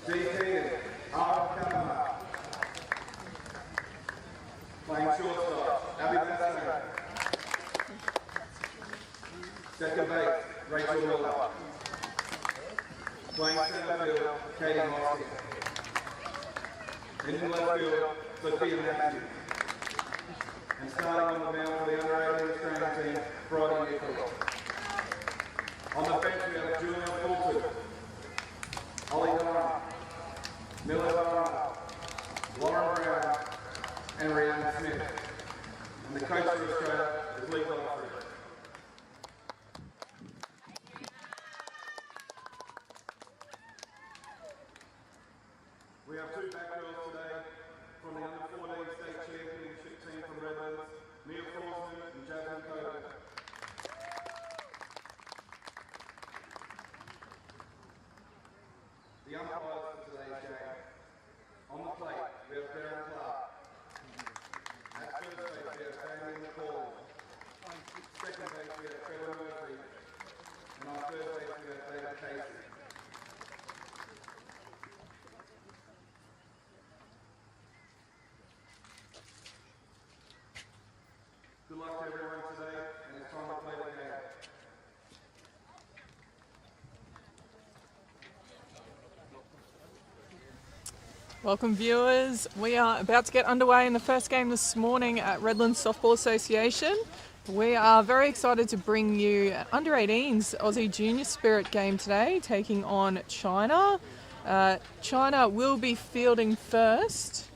DP, Kamara. Playing shortstop, Abby Bassano. Second base, Rachel Miller. Playing centre field, Katie Aussie. In left field, Sophia Matthews. And starting on the mound for the under-18 Australian team, Bridie Nichols. On the bench we have Julian Fulton, Ollie Durham, Miller Durham, Lauren Brown, and Rhiannon Smith. And the coach for Australia is Lee Godfrey. We have two back girls today from the under-14 state championship team from Redlands, Mia Forsman and Jasmine Coder. The umpires for today's game. On the plate, we have Darren Clark. At first base, we have Damien McCall. Second base, we have Trevor Murphy. And on third base, we have David Casey. Good luck to everyone today, and it's time to play the game. Welcome viewers, we are about to get underway in the first game this morning at Redlands Softball Association. We are very excited to bring you an under-18s Aussie Junior Spirit game today, taking on China. China will be fielding first.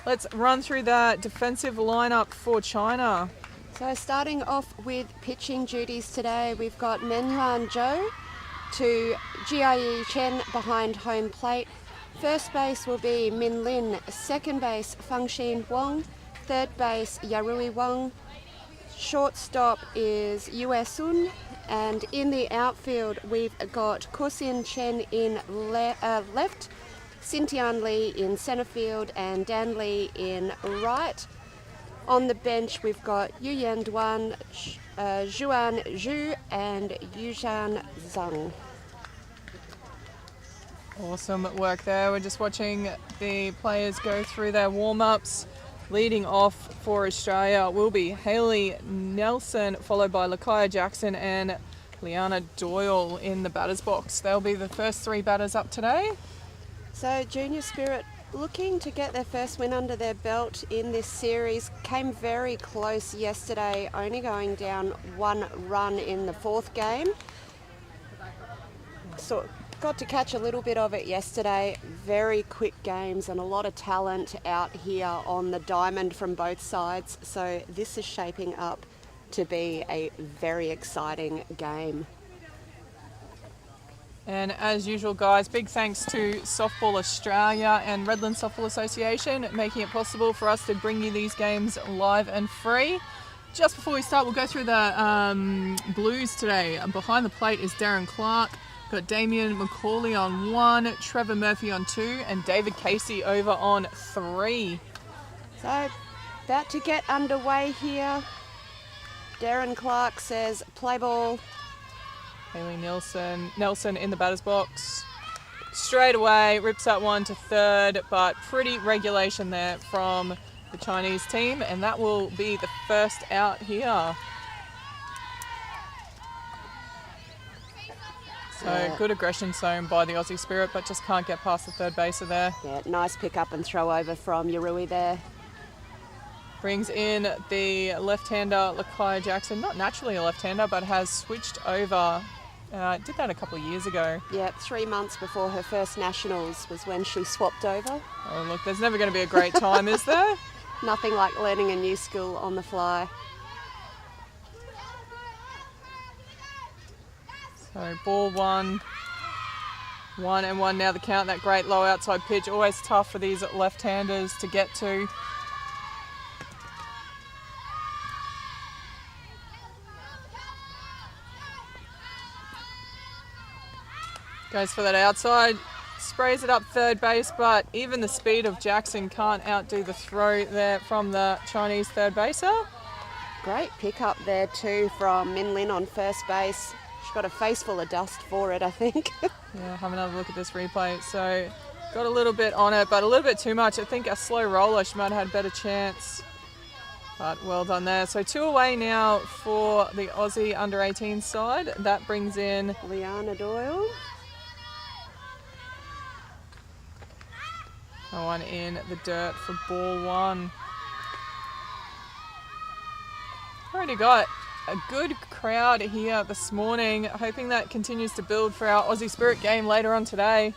Let's run through the defensive lineup for China. So starting off with pitching duties today, we've got Menlan Zhou to Jie Chen behind home plate. First base will be Min Lin, second base Fengxin Wang, third base Yarui Wang, shortstop is Yue Sun, and in the outfield we've got Kosin Chen in left, Xintian Li in centre field and Dan Li in right. On the bench we've got Yuyan Duan, Zhuan Zhu and Yuzhan Zhang. Awesome work there. We're just watching the players go through their warm-ups. Leading off for Australia will be Hayley Nelson, followed by Lakaya Jackson and Liana Doyle in the batter's box. They'll be the first three batters up today. So Junior Spirit looking to get their first win under their belt in this series. Came very close yesterday, only going down one run in the fourth game. So got to catch a little bit of it yesterday. Very quick games and a lot of talent out here on the diamond from both sides. So this is shaping up to be a very exciting game. And as usual, guys, big thanks to Softball Australia and Redlands Softball Association making it possible for us to bring you these games live and free. Just before we start, we'll go through the Blues today. Behind the plate is Darren Clark. Got Damien McCauley on 1, Trevor Murphy on 2, and David Casey over on 3. So about to get underway here. Darren Clark says play ball. Hayley Nelson in the batter's box. Straight away, rips that one to third, but pretty regulation there from the Chinese team, and that will be the first out here. So good aggression shown by the Aussie Spirit, but just can't get past the third baser there. Yeah, nice pick up and throw over from Yarui there. Brings in the left-hander Lakaya Jackson, not naturally a left-hander, but has switched over. Did that a couple of years ago. Yeah, 3 months before her first nationals was when she swapped over. Oh look, there's never going to be a great time, is there? Nothing like learning a new skill on the fly. So ball 1, 1-1 now the count. That great low outside pitch, always tough for these left-handers to get to. Goes for that outside, sprays it up third base, but even the speed of Jackson can't outdo the throw there from the Chinese third baser. Great pick up there too from Min Lin on first base. She's got a face full of dust for it, I think. Yeah, have another look at this replay. So got a little bit on it, but a little bit too much. I think a slow roller, she might have had a better chance. But well done there. So 2 away now for the Aussie under-18 side. That brings in Liana Doyle. no one in the dirt for ball 1. Already got a good crowd here this morning. Hoping that continues to build for our Aussie Spirit game later on today.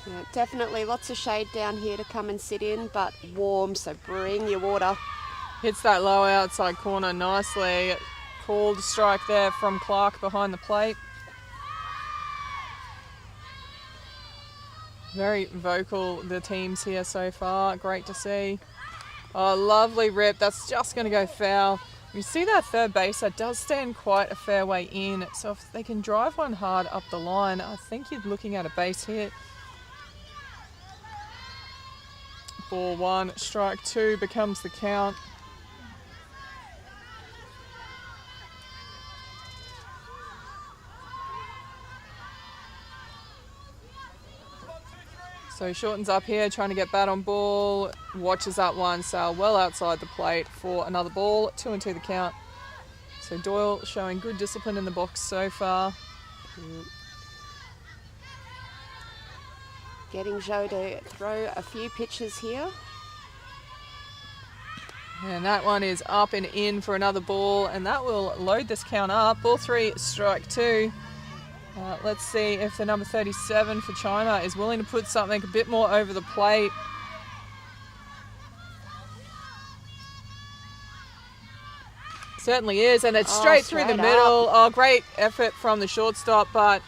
Yeah, definitely lots of shade down here to come and sit in, but warm, so bring your water. Hits that low outside corner nicely. Called strike there from Clark behind the plate. Very vocal, the teams here so far. Great to see. Oh, lovely rip. That's just going to go foul. You see that third base, that does stand quite a fair way in. So if they can drive one hard up the line, I think you're looking at a base hit. Ball 1, strike 2 becomes the count. So he shortens up here, trying to get bat on ball. Watches that one sail well outside the plate for another ball. 2-2 the count. So Doyle showing good discipline in the box so far. Getting Joe to throw a few pitches here. And that one is up and in for another ball, and that will load this count up. Ball 3, strike 2. Let's see if the number 37 for China is willing to put something a bit more over the plate. Certainly is, and it's straight through the middle. Oh, great effort from the shortstop, but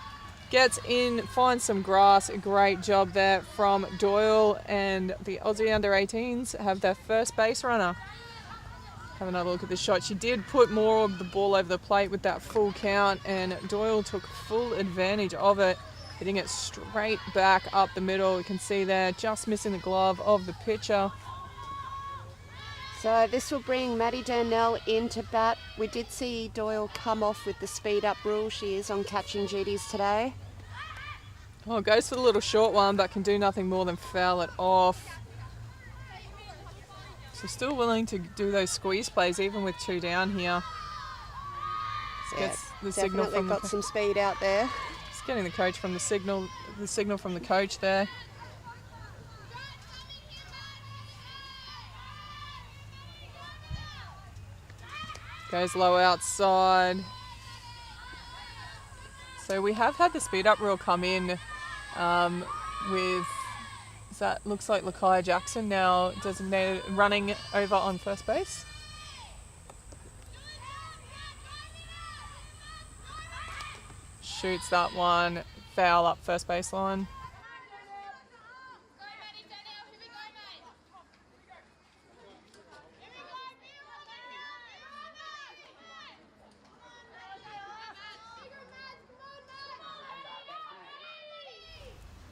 gets in, finds some grass. A great job there from Doyle, and the Aussie under-18s have their first base runner. Have another look at this shot. She did put more of the ball over the plate with that full count, and Doyle took full advantage of it, hitting it straight back up the middle. You can see there, just missing the glove of the pitcher. So this will bring Maddie Darnell into bat. We did see Doyle come off with the speed up rule. She is on catching duties today. Oh, goes for the little short one, but can do nothing more than foul it off. So still willing to do those squeeze plays even with 2 down here. Yeah, the signal from got some speed out there. Just getting the coach from the signal from the coach there. Goes low outside. So we have had the speed up rule come in with, that looks like Lakaya Jackson now designated running over on first base. Shoots that one, foul up first baseline.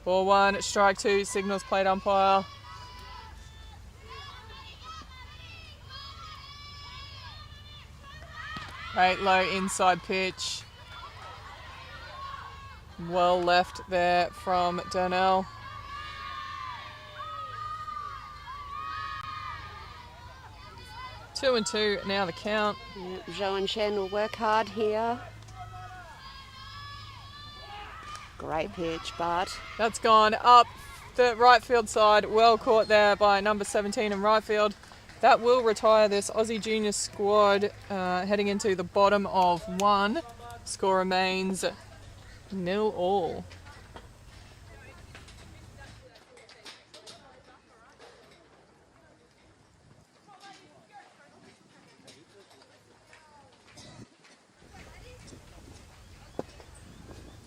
Ball 1, strike 2, signals plate umpire. Great low inside pitch. Well left there from Darnell. Two and two now the count. Yeah, Zhou and Shen will work hard here. Great pitch, but That's gone up the right field side. Well caught there by number 17 in right field. That will retire this Aussie Junior squad heading into the bottom of 1. Score remains 0-0.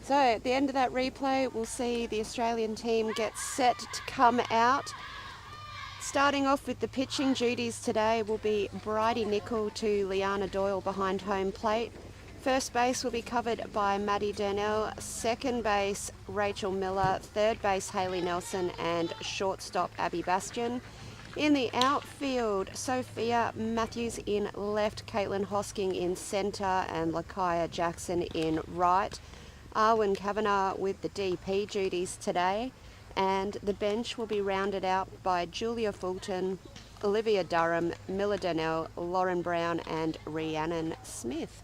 so at the end of that replay, we'll see the Australian team get set to come out. Starting off with the pitching duties today will be Bridie Nicol to Liana Doyle behind home plate. First base will be covered by Maddie Darnell, second base Rachel Miller, third base Hayley Nelson and shortstop Abby Bastian. In the outfield, Sophia Matthews in left, Caitlin Hosking in centre, and Lakaya Jackson in right. Arwen Kavanagh with the DP duties today, and the bench will be rounded out by Julia Fulton, Olivia Durham, Miller Donnell, Lauren Brown, and Rhiannon Smith.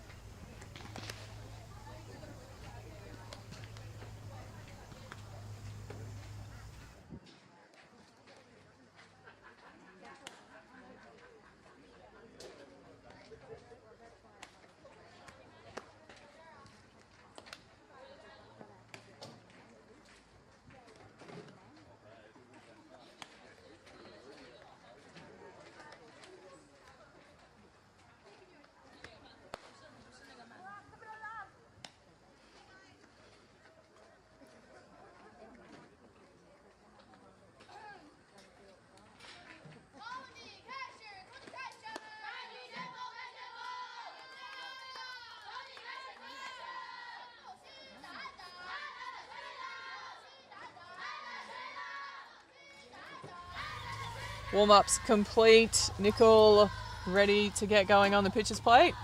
Warm-ups complete. Nickel ready to get going on the pitcher's plate.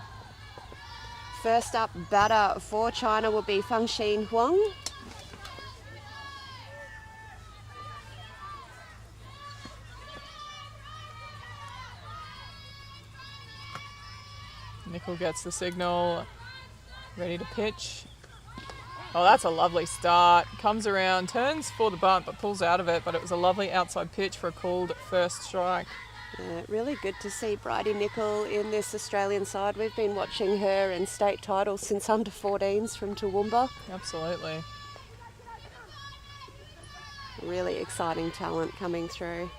First up batter for China will be Fangxin Huang. Nickel gets the signal, ready to pitch. Oh, that's a lovely start. Comes around, turns for the bunt, but pulls out of it. But it was a lovely outside pitch for a called first strike. Really good to see Bridie Nickel in this Australian side. We've been watching her in state titles since under 14s from Toowoomba. Absolutely. Really exciting talent coming through.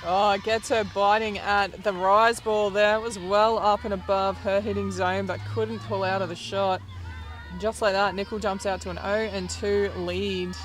Oh, gets her biting at the rise ball there. It was well up and above her hitting zone, but couldn't pull out of the shot. Just like that, Nickel jumps out to an 0-2 lead.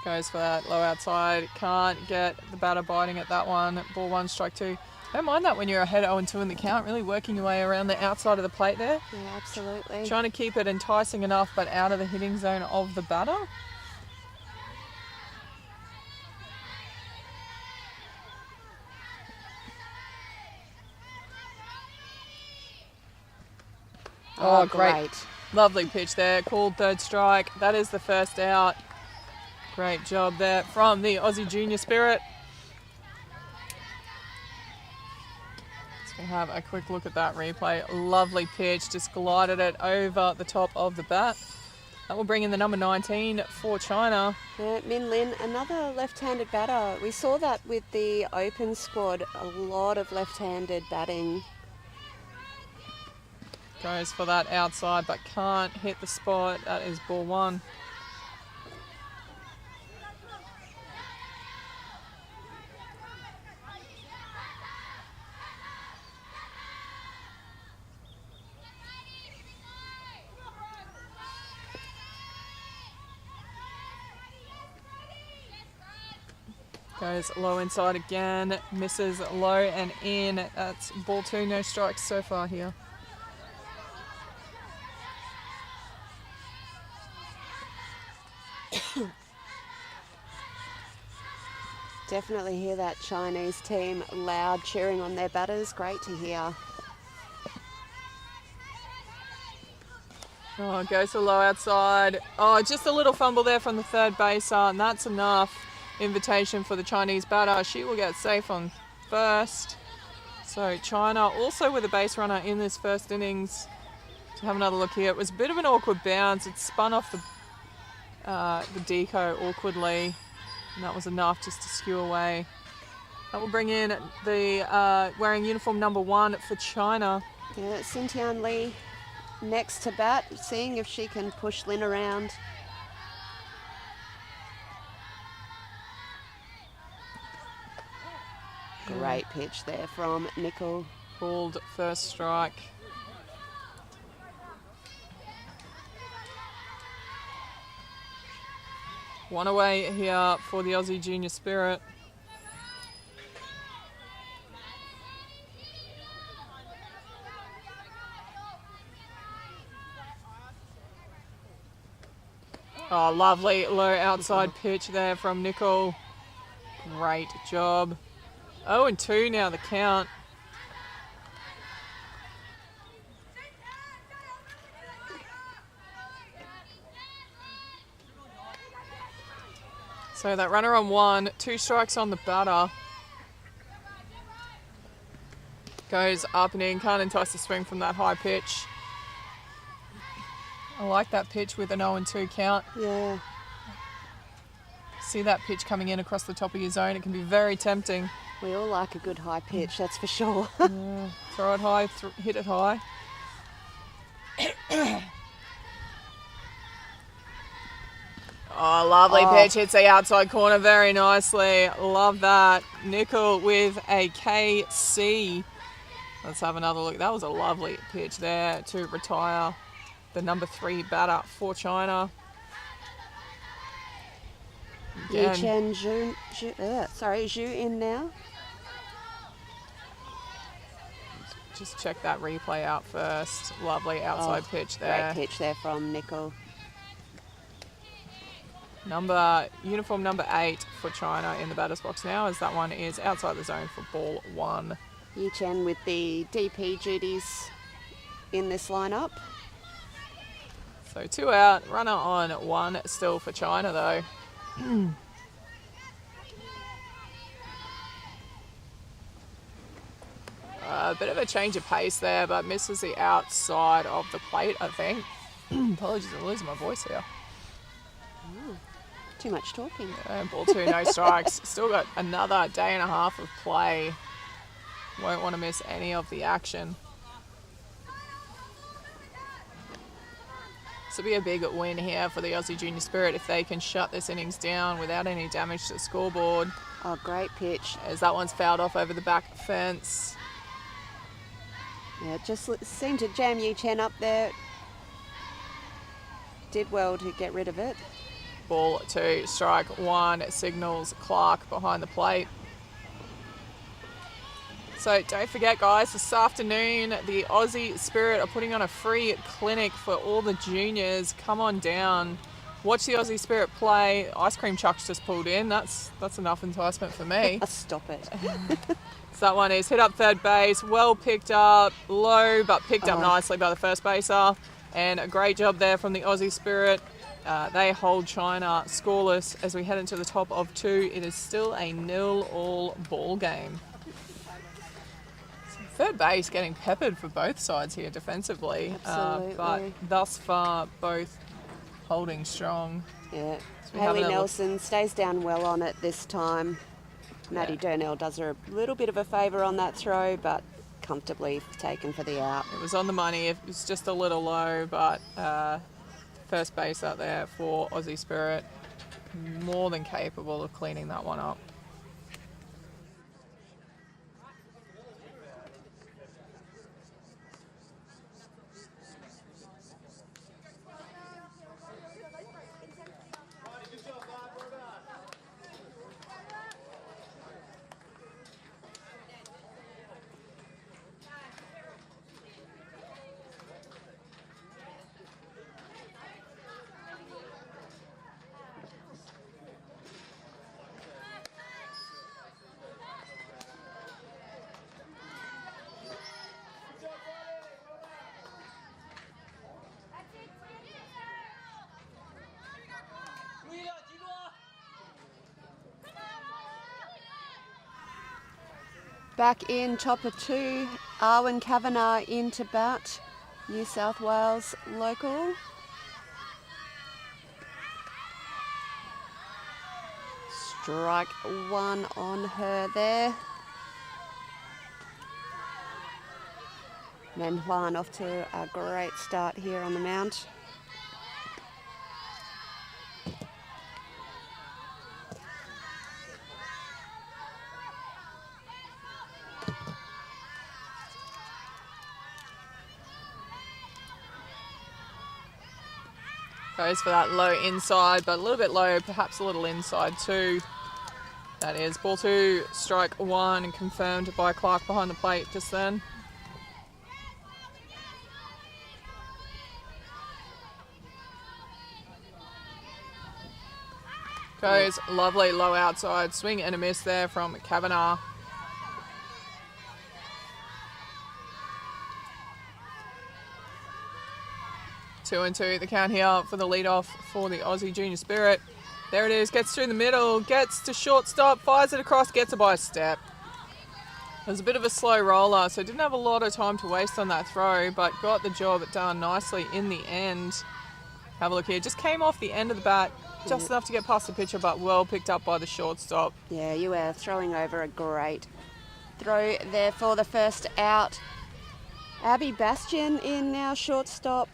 Goes for that low outside. Can't get the batter biting at that one. Ball 1, strike 2. Don't mind that when you're ahead 0-2 in the count, really working your way around the outside of the plate there. Yeah, absolutely. Trying to keep it enticing enough, but out of the hitting zone of the batter. Oh, great. Lovely pitch there. Called third strike. That is the first out. Great job there from the Aussie Junior Spirit. We'll have a quick look at that replay. Lovely pitch, just glided it over the top of the bat. That will bring in the number 19 for China. Min Lin, another left-handed batter. We saw that with the open squad, a lot of left-handed batting. Goes for that outside, but can't hit the spot. That is ball 1. Goes low inside again, misses low and in. That's ball 2, no strikes so far here. Definitely hear that Chinese team loud cheering on their batters. Great to hear. Oh, goes to low outside. Oh, just a little fumble there from the third baser, and that's enough. Invitation for the Chinese batter. She will get safe on first. So China also with a base runner in this first innings. To have another look here. It was a bit of an awkward bounce. It spun off the deco awkwardly, and that was enough just to skew away. That will bring in the wearing uniform number 1 for China. Yeah, Xintian Li next to bat, seeing if she can push Lin around. Great pitch there from Nickel. Called first strike. One away here for the Aussie Junior Spirit. Oh, lovely low outside pitch there from Nickel. Great job. 0-2 now the count. So that runner on 1, 2 strikes on the batter. Goes up and in, can't entice the swing from that high pitch. I like that pitch with an 0-2 count. Yeah. See that pitch coming in across the top of your zone, it can be very tempting. We all like a good high pitch, that's for sure. Throw it high, hit it high. Oh, lovely pitch, hits the outside corner very nicely. Love that. Nickel with a KC. Let's have another look. That was a lovely pitch there to retire the number 3 batter for China. Yichen Zhu in now. Just check that replay out first. Lovely outside pitch there. Great pitch there from Nickel. Uniform number 8 for China in the batter's box now, as that one is outside the zone for ball 1. Yichen with the DP duties in this lineup. So 2 out, runner on 1 still for China though. A bit of a change of pace there, but misses the outside of the plate, I think. Apologies, I'm losing my voice here. Too much talking. And ball 2, no strikes. Still got another day and a half of play. Won't want to miss any of the action. This will be a big win here for the Aussie Junior Spirit if they can shut this innings down without any damage to the scoreboard. Oh, great pitch. As that one's fouled off over the back fence. Yeah, it just seemed to jam Yichen up there. Did well to get rid of it. Ball 2, strike 1, signals Clark behind the plate. So don't forget, guys, this afternoon the Aussie Spirit are putting on a free clinic for all the juniors. Come on down, watch the Aussie Spirit play. Ice cream chucks just pulled in. That's enough enticement for me. Stop it. So that one is hit up third base, well picked up, low but picked up nicely by the first baser. And a great job there from the Aussie Spirit. They hold China scoreless as we head into the top of 2. It is still a 0-all ball game. Third base getting peppered for both sides here defensively. Absolutely. But thus far, both holding strong. Yeah. So Haley Nelson stays down well on it this time. Maddie Durnell does her a little bit of a favour on that throw, but comfortably taken for the out. It was on the money. It was just a little low, but first base out there for Aussie Spirit. More than capable of cleaning that one up. Back in top of 2, Arwen Kavanagh in to bat, New South Wales local. Strike 1 on her there. Men Huan off to a great start here on the mound. Goes for that low inside, but a little bit low, perhaps a little inside too. That is ball 2, strike 1, and confirmed by Clark behind the plate just then. Goes lovely low outside. Swing and a miss there from Kavanagh. Two and two, the count here for the lead-off for the Aussie Junior Spirit. There it is, gets through the middle, gets to shortstop, fires it across, gets it by a step. It was a bit of a slow roller, so didn't have a lot of time to waste on that throw, but got the job done nicely in the end. Have a look here, just came off the end of the bat, just enough to get past the pitcher, but well picked up by the shortstop. Yeah, you were throwing over a great throw there for the first out. Abby Bastian in now, shortstop.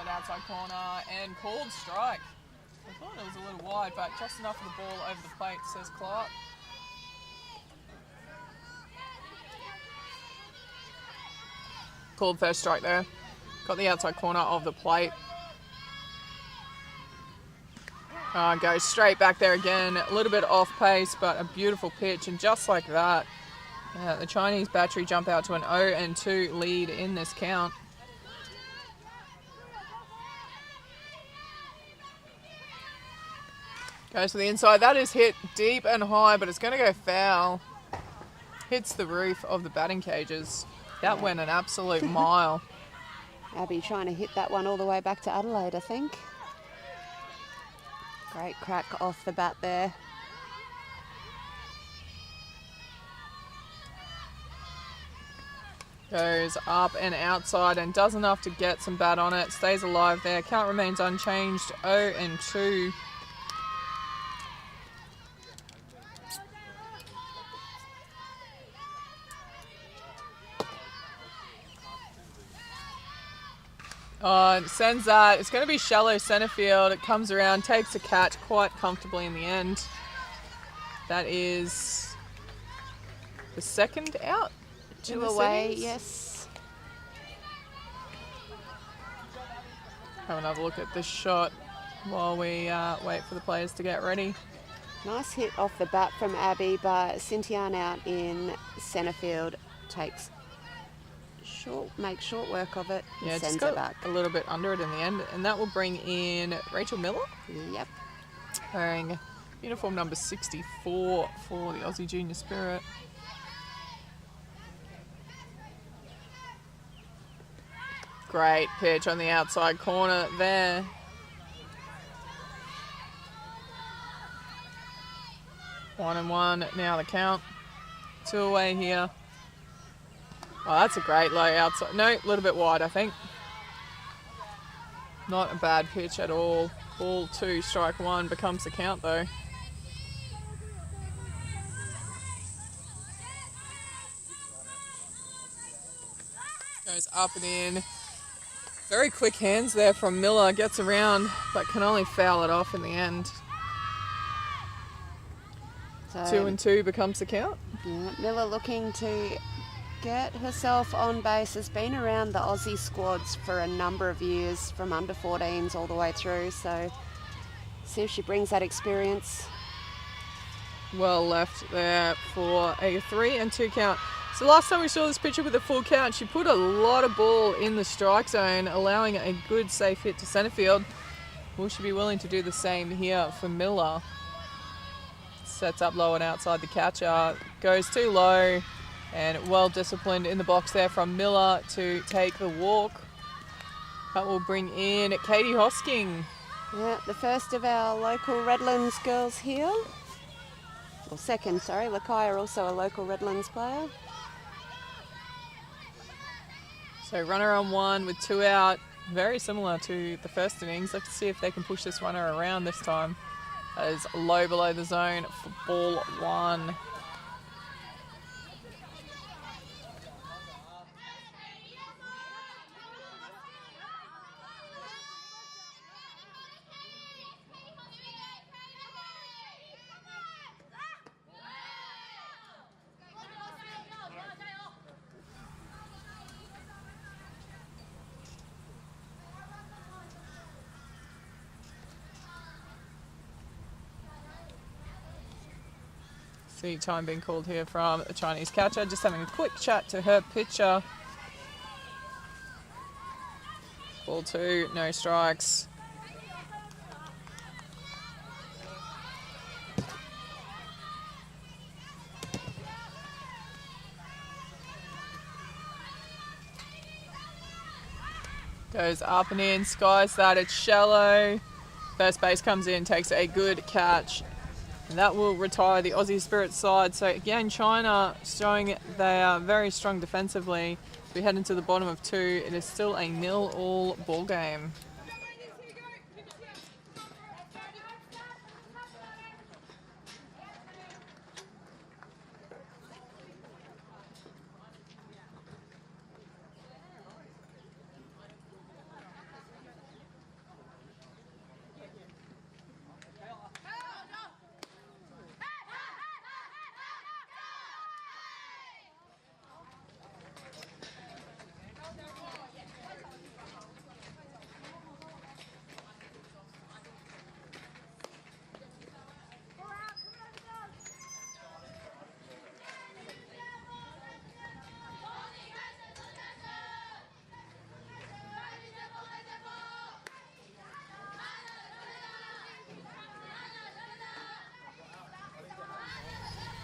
Outside corner and called strike. I thought it was a little wide, but just enough of the ball over the plate, says Clark. Called first strike there. Got the outside corner of the plate. Goes straight back there again. A little bit off pace, but a beautiful pitch. And just like that, the Chinese battery jump out to an 0-2 lead in this count. Goes to the inside. That is hit deep and high, but it's going to go foul. Hits the roof of the batting cages. That went an absolute mile. Abby trying to hit that one all the way back to Adelaide, I think. Great crack off the bat there. Goes up and outside and does enough to get some bat on it. Stays alive there. Count remains unchanged. 0-2. Sends that. It's going to be shallow centre field. It comes around, takes a catch quite comfortably in the end. That is the second out. 2 away, yes. Have another look at this shot while we wait for the players to get ready. Nice hit off the bat from Abby, but Cintian out in centre field makes short work of it and Yeah, sends just got it back. a little bit under it in the end, and that will bring in Rachel Miller, Yep. wearing uniform number 64 for the Aussie Junior Spirit. Great pitch on the outside corner there. 1-1 now the count. 2 away here. Oh, that's a great low outside. No, a little bit wide, I think. Not a bad pitch at all. Ball 2, strike 1 becomes the count though. Goes up and in. Very quick hands there from Miller. Gets around, but can only foul it off in the end. So, 2-2 becomes the count. yeah, Miller looking to get herself on base. Has been around the Aussie squads for a number of years, from under 14s all the way through. So see if she brings that experience. Well left there for a 3-2 count. So last time we saw this pitcher with a full count, she put a lot of ball in the strike zone, allowing a good safe hit to centre field. Will she be willing to do the same here for Miller? Sets up low and outside the catcher. Goes too low, and well disciplined in the box there from Miller to take the walk. That will bring in Katie Hosking. Yeah, the first of our local Redlands girls here. Or second, sorry. Lakaya, also a local Redlands player. So runner on 1 with 2 out. Very similar to the first innings. Let's see if they can push this runner around this time. That is low below the zone for ball 1. See time being called here from the Chinese catcher. Just having a quick chat to her pitcher. Ball 2, no strikes. Goes up and in, skies that, it's shallow. First base comes in, takes a good catch. And that will retire the Aussie Spirit side. So again, China showing they are very strong defensively. We head into the bottom of 2. It is still a 0-all ball game.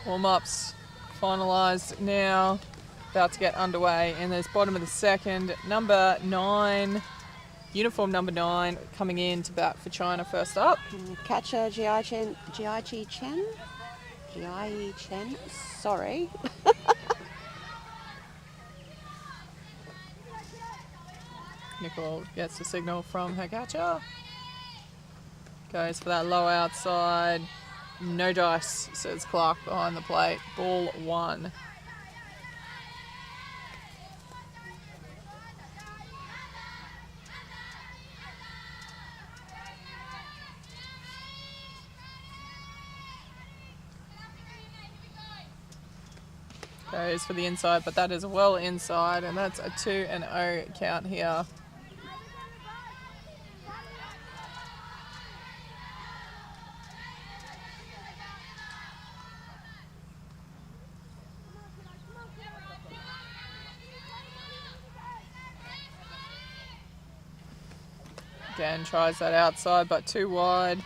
Warm-ups finalised now, about to get underway, and there's bottom of the second, number 9, uniform number 9, coming in to bat for China first up. Catcher Jiai Chen, sorry. Nicole gets the signal from her catcher. Goes for that low outside. No dice, says Clark behind the plate. Ball 1. Goes for the inside, but that is well inside, and that's a 2-0 count here. Again, tries that outside, but too wide.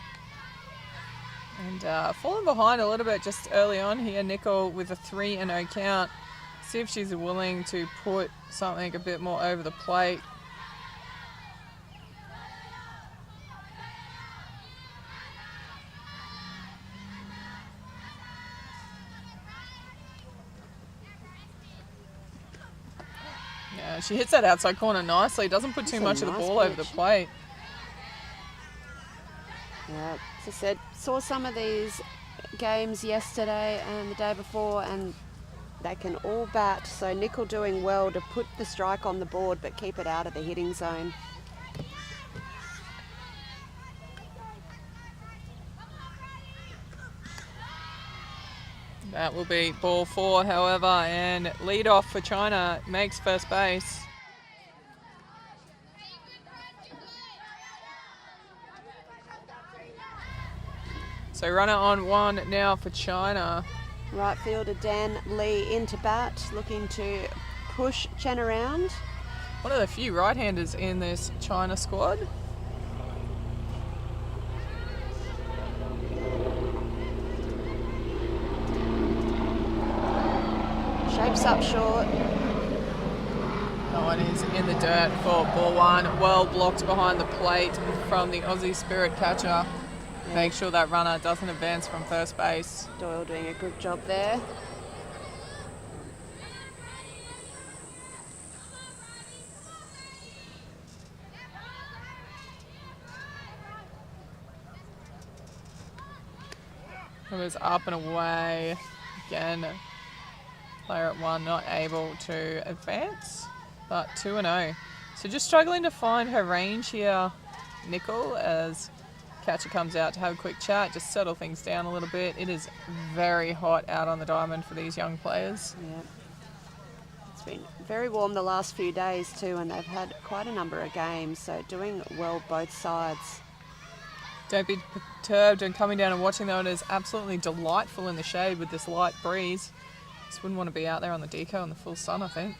And falling behind a little bit just early on here, Nicole with a 3-0 count. See if she's willing to put something a bit more over the plate. Yeah, she hits that outside corner nicely. Doesn't put too much of the ball over the plate. Yeah, as I said, saw some of these games yesterday and the day before, and they can all bat. So Nickel doing well to put the strike on the board but keep it out of the hitting zone. That will be ball 4, however, and lead off for China makes first base. So runner on 1 now for China. Right fielder Dan Lee into bat, looking to push Chen around. One of the few right-handers in this China squad. Shapes up short. That one is in the dirt for ball 1. Well blocked behind the plate from the Aussie Spirit catcher. Make sure that runner doesn't advance from first base. Doyle doing a good job there. It was up and away. Again, player at 1 not able to advance, but 2-0. So just struggling to find her range here, Nicole, as catcher comes out to have a quick chat, just settle things down a little bit. It is very hot out on the diamond for these young players. Yeah. It's been very warm the last few days too, and they've had quite a number of games, so doing well both sides. Don't be perturbed, and coming down and watching though, it is absolutely delightful in the shade with this light breeze. Just wouldn't want to be out there on the deco in the full sun, I think.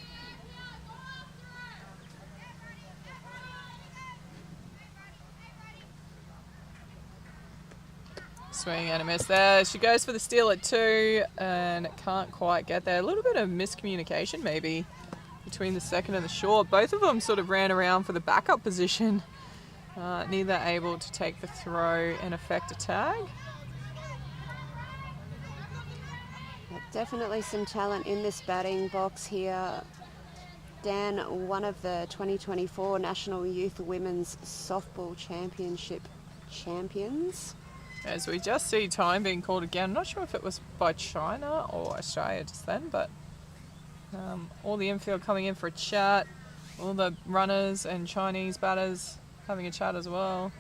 swing and a miss there. She goes for the steal at 2 and can't quite get there. A little bit of miscommunication maybe between the second and the short. Both of them sort of ran around for the backup position. Neither able to take the throw and effect a tag. Definitely some talent in this batting box here. Dan, one of the 2024 National Youth Women's Softball Championship champions. As we just see time being called again. I'm not sure if it was by China or Australia just then, but all the infield coming in for a chat. All the runners and Chinese batters having a chat as well.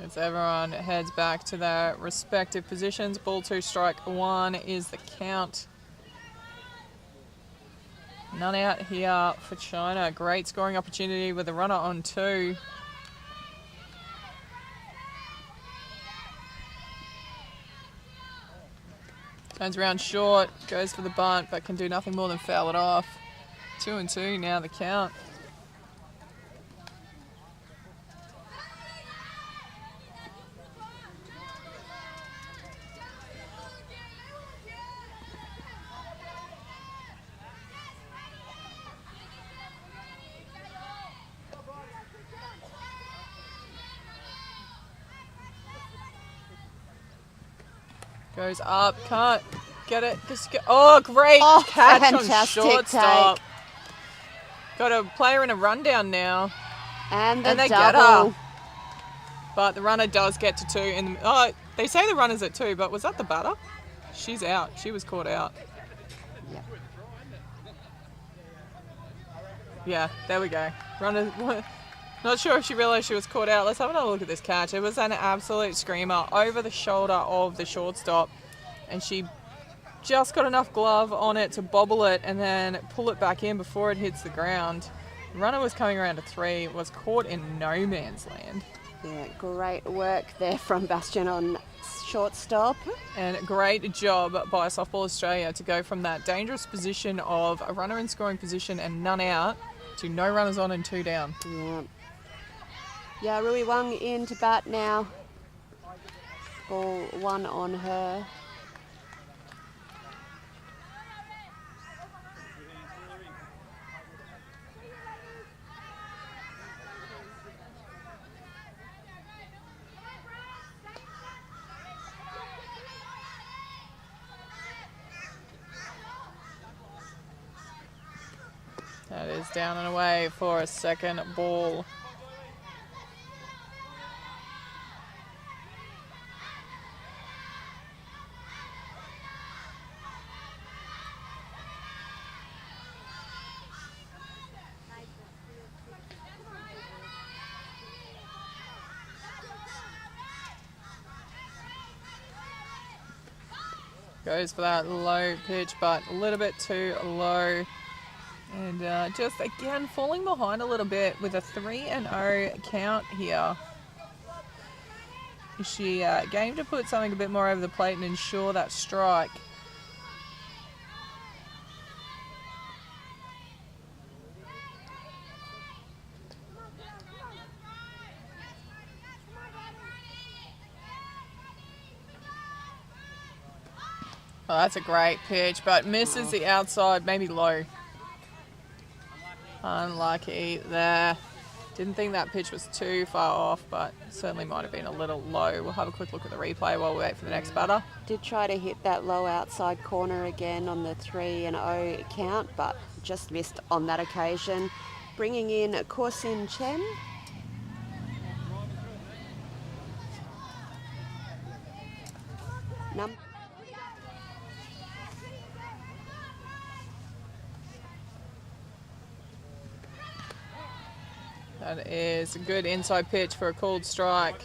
As everyone heads back to their respective positions. Ball 2, strike 1 is the count. None out here for China. Great scoring opportunity with a runner on 2. Turns around short, goes for the bunt, but can do nothing more than foul it off. 2-2 now the count. Goes up, can't get it. Oh, great catch on shortstop. Take. Got a player in a rundown now. And they double. get her. But the runner does get to 2. They say the runner's at 2, but was that the batter? She's out. She was caught out. Yep. Yeah, there we go. Runner. Not sure if she realised she was caught out. Let's have another look at this catch. It was an absolute screamer over the shoulder of the shortstop, and she just got enough glove on it to bobble it and then pull it back in before it hits the ground. The runner was coming around to 3, was caught in no man's land. Yeah, great work there from Bastian on shortstop. And great job by Softball Australia to go from that dangerous position of a runner in scoring position and none out to no runners on and 2 down. Yeah, Rui Wang in to bat now. Ball 1 on her. That is down and away for a second ball. Goes for that low pitch, but a little bit too low. And just again falling behind a little bit with a 3-0 count here. Is she game to put something a bit more over the plate and ensure that strike? Oh, that's a great pitch, but misses the outside, maybe low. Unlucky there. Didn't think that pitch was too far off, but certainly might have been a little low. We'll have a quick look at the replay while we wait for the next batter. Did try to hit that low outside corner again on the 3-0 count, but just missed on that occasion. Bringing in Korsin Chen. That is a good inside pitch for a called strike.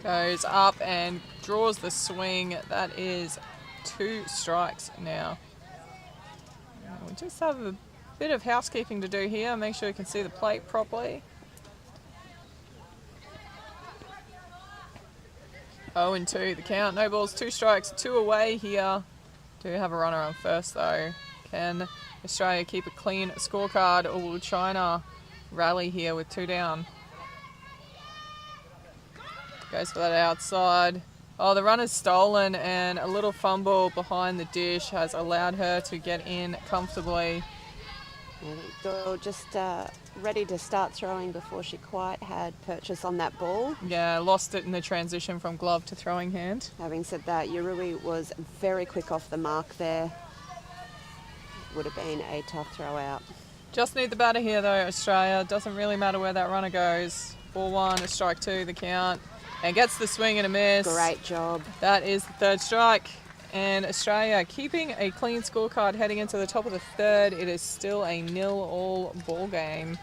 Goes up and draws the swing. That is 2 strikes now. We just have a bit of housekeeping to do here. Make sure you can see the plate properly. 0-2 the count. No balls, 2 strikes, 2 away here. Do have a runner on first though. Can Australia keep a clean scorecard, or will China rally here with 2 down? Goes for that outside. Oh, the runner's stolen, and a little fumble behind the dish has allowed her to get in comfortably. Doyle just ready to start throwing before she quite had purchase on that ball. Yeah, lost it in the transition from glove to throwing hand. Having said that, Yurui was very quick off the mark there. Would have been a tough throw out. Just need the batter here though, Australia. Doesn't really matter where that runner goes. Ball 1, a strike 2 the count. And gets the swing and a miss. Great job. That is the 3rd strike. And Australia keeping a clean scorecard heading into the top of the 3rd. It is still a 0-all ball game.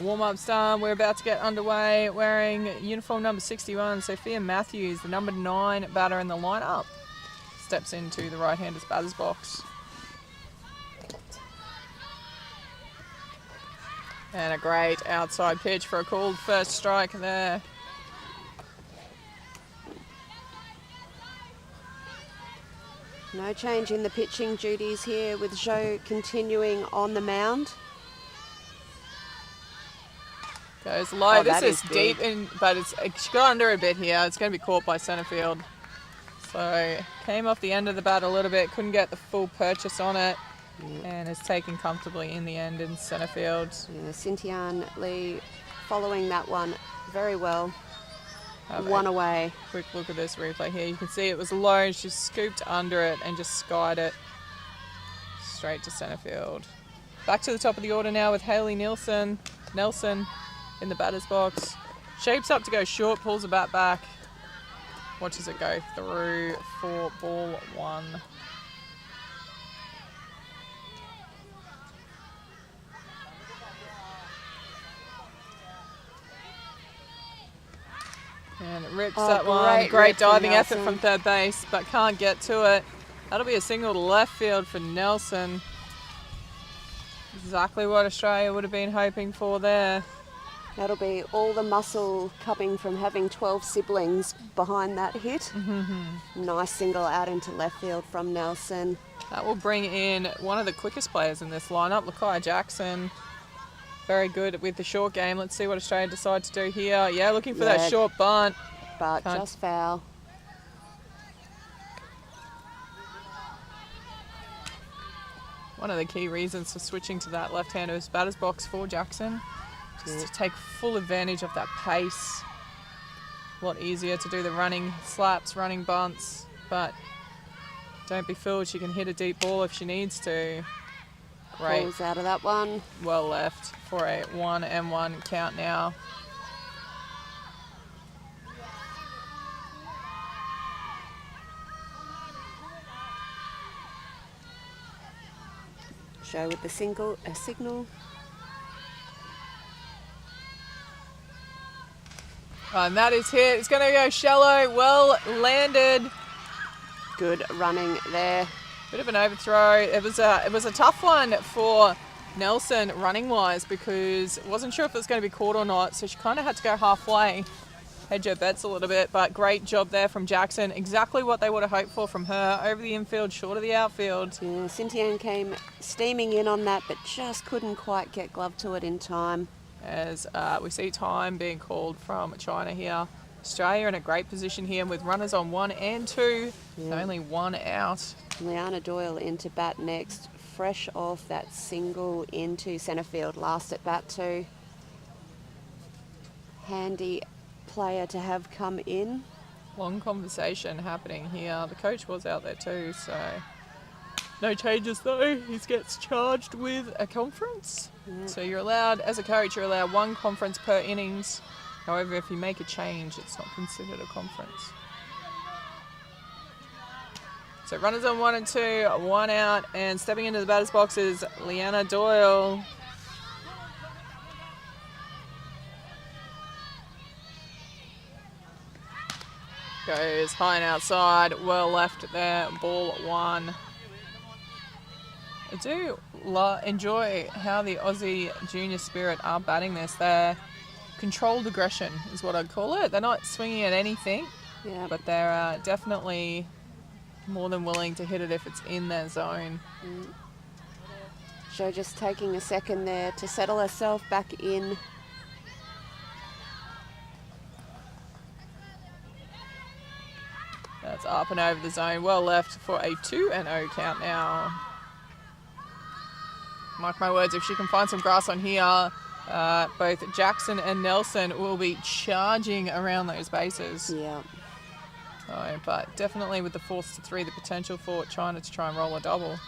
Warm-up's done. We're about to get underway. Wearing uniform number 61, Sophia Matthews, the number 9 batter in the lineup, steps into the right-hander's batter's box. And a great outside pitch for a called first strike there. No change in the pitching duties here, with Zhou continuing on the mound. Goes low. Oh, this that is is deep big. in, but she got under a bit here. It's going to be caught by centre field. So came off the end of the bat a little bit, couldn't get the full purchase on it, and is taken comfortably in the end in centre field. Yeah, Xintian Lee following that one very well. Have One a away. quick look at this replay here. You can see it was low, and she scooped under it and just skied it straight to centre field. Back to the top of the order now with Hayley Nelson in the batter's box. Shapes up to go short, pulls the bat back. Watches it go through for ball 1. And it rips that one. Great diving effort from third base, but can't get to it. That'll be a single to left field for Nelson. Exactly what Australia would have been hoping for there. That'll be all the muscle coming from having 12 siblings behind that hit. Nice single out into left field from Nelson. That will bring in one of the quickest players in this lineup, Lakai Jackson. Very good with the short game. Let's see what Australia decide to do here. Yeah, looking for that short bunt. But just foul. One of the key reasons for switching to that left-hander's batter's box for Jackson. Just to take full advantage of that pace. A lot easier to do the running slaps, running bunts, but don't be fooled, she can hit a deep ball if she needs to. Great. Pulls out of that one. Well left for a 1-1 count now. Show with the signal. And that is hit. It's going to go shallow. Well landed. Good running there. Bit of an overthrow. It was a tough one for Nelson running wise because wasn't sure if it was going to be caught or not, so she kind of had to go halfway, hedge her bets a little bit, but great job there from Jackson. Exactly what they would have hoped for from her. Over the infield, short of the outfield. Yeah, Cynthia came steaming in on that, but just couldn't quite get glove to it in time. As we see time being called from China here. Australia in a great position here with runners on 1 and 2. Yeah. Only 1 out. Liana Doyle into bat next, fresh off that single into centre field, last at bat too. Handy player to have come in. Long conversation happening here. The coach was out there too, so no changes though. He gets charged with a conference. Yeah. So you're allowed, as a coach, you're allowed 1 conference per innings. However, if you make a change, it's not considered a conference. So runners on 1 and 2, 1 out, and stepping into the batter's box is Liana Doyle. Goes high and outside, well left there, ball 1. I do enjoy how the Aussie Junior Spirit are batting this. They're controlled aggression is what I'd call it. They're not swinging at anything, Yeah. but they're definitely more than willing to hit it if it's in their zone. Jo just taking a second there to settle herself back in. That's up and over the zone. Well left for a 2-0 count now. Mark my words, if she can find some grass on here, both Jackson and Nelson will be charging around those bases. Yeah. So, but definitely with the 4-3, the potential for China to try and roll a double.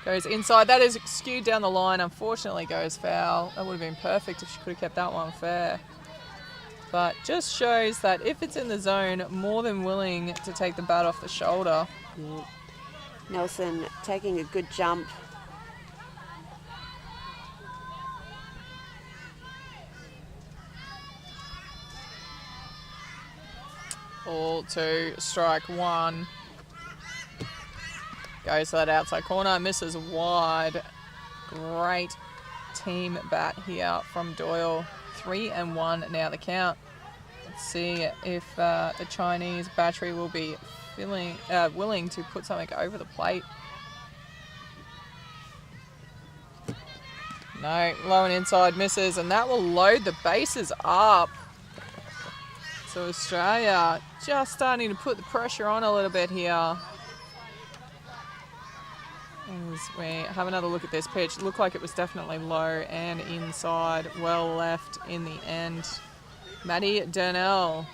Goes inside. That is skewed down the line. Unfortunately goes foul. That would have been perfect if she could have kept that one fair. But just shows that if it's in the zone, more than willing to take the bat off the shoulder. Yeah. Nelson taking a good jump. Ball 2, strike 1. Goes to that outside corner, misses wide. Great team bat here from Doyle. 3-1 now the count. Let's see if the Chinese battery will be willing to put something over the plate. No, low and inside misses, and that will load the bases up. So Australia just starting to put the pressure on a little bit here. As we have another look at this pitch, it looked like it was definitely low and inside, well left in the end. Maddie Durnell.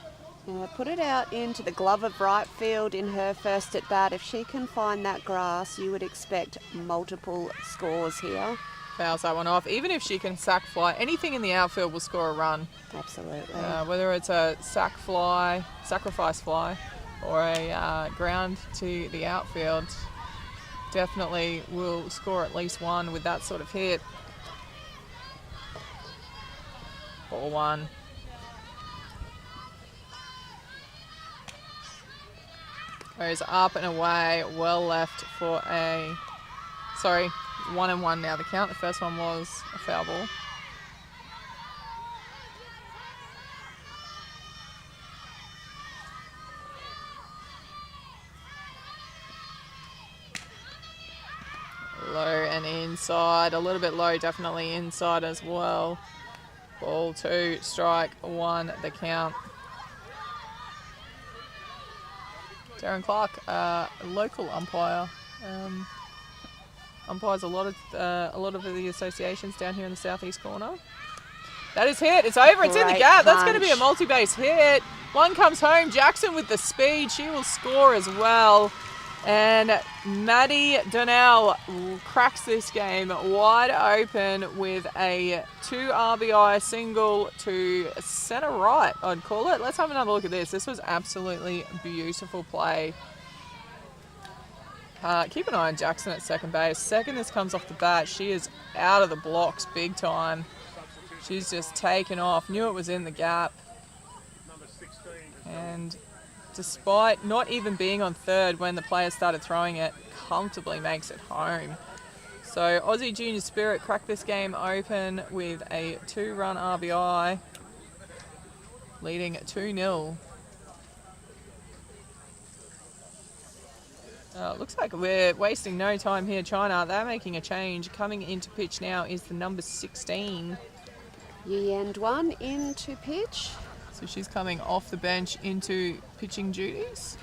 Put it out into the glove of right field in her first at bat. If she can find that grass, you would expect multiple scores here. Fouls that one off. Even if she can sack fly, anything in the outfield will score a run. Absolutely. Whether it's a sacrifice fly, or a ground to the outfield, definitely will score at least one with that sort of hit. Ball 1. Goes up and away, well left for a... Sorry, 1-1 now the count. The first one was a foul ball. Low and inside, a little bit low, definitely inside as well. Ball 2, strike 1, the count. Darren Clark, local umpire, umpires a lot of the associations down here in the southeast corner. That is hit. It's over. It's in the gap. That's going to be a multi-base hit. One comes home. Jackson with the speed. She will score as well. And Maddie Donnell cracks this game wide open with a 2 RBI single to centre right, I'd call it. Let's have another look at this. This was absolutely beautiful play. Keep an eye on Jackson at second base. Second this comes off the bat, she is out of the blocks big time. She's just taken off. Knew it was in the gap. And despite not even being on third when the player started throwing it, comfortably makes it home. So Aussie Junior Spirit cracked this game open with a 2-run RBI, leading 2-0. Looks like we're wasting no time here, China. They're making a change. Coming into pitch now is the number 16. Yi-Yan into pitch. So she's coming off the bench into pitching duties.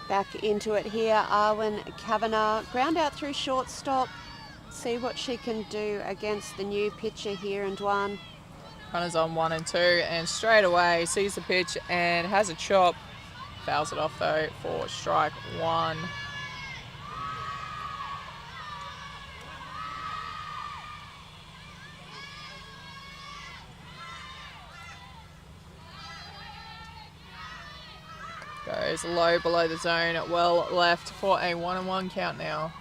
Back into it here, Arwen Kavanagh. Ground out through shortstop. See what she can do against the new pitcher here in Dwan. Runners on 1 and 2, and straight away sees the pitch and has a chop. Fouls it off though for strike 1. Goes low below the zone, well left for a 1-1 count now.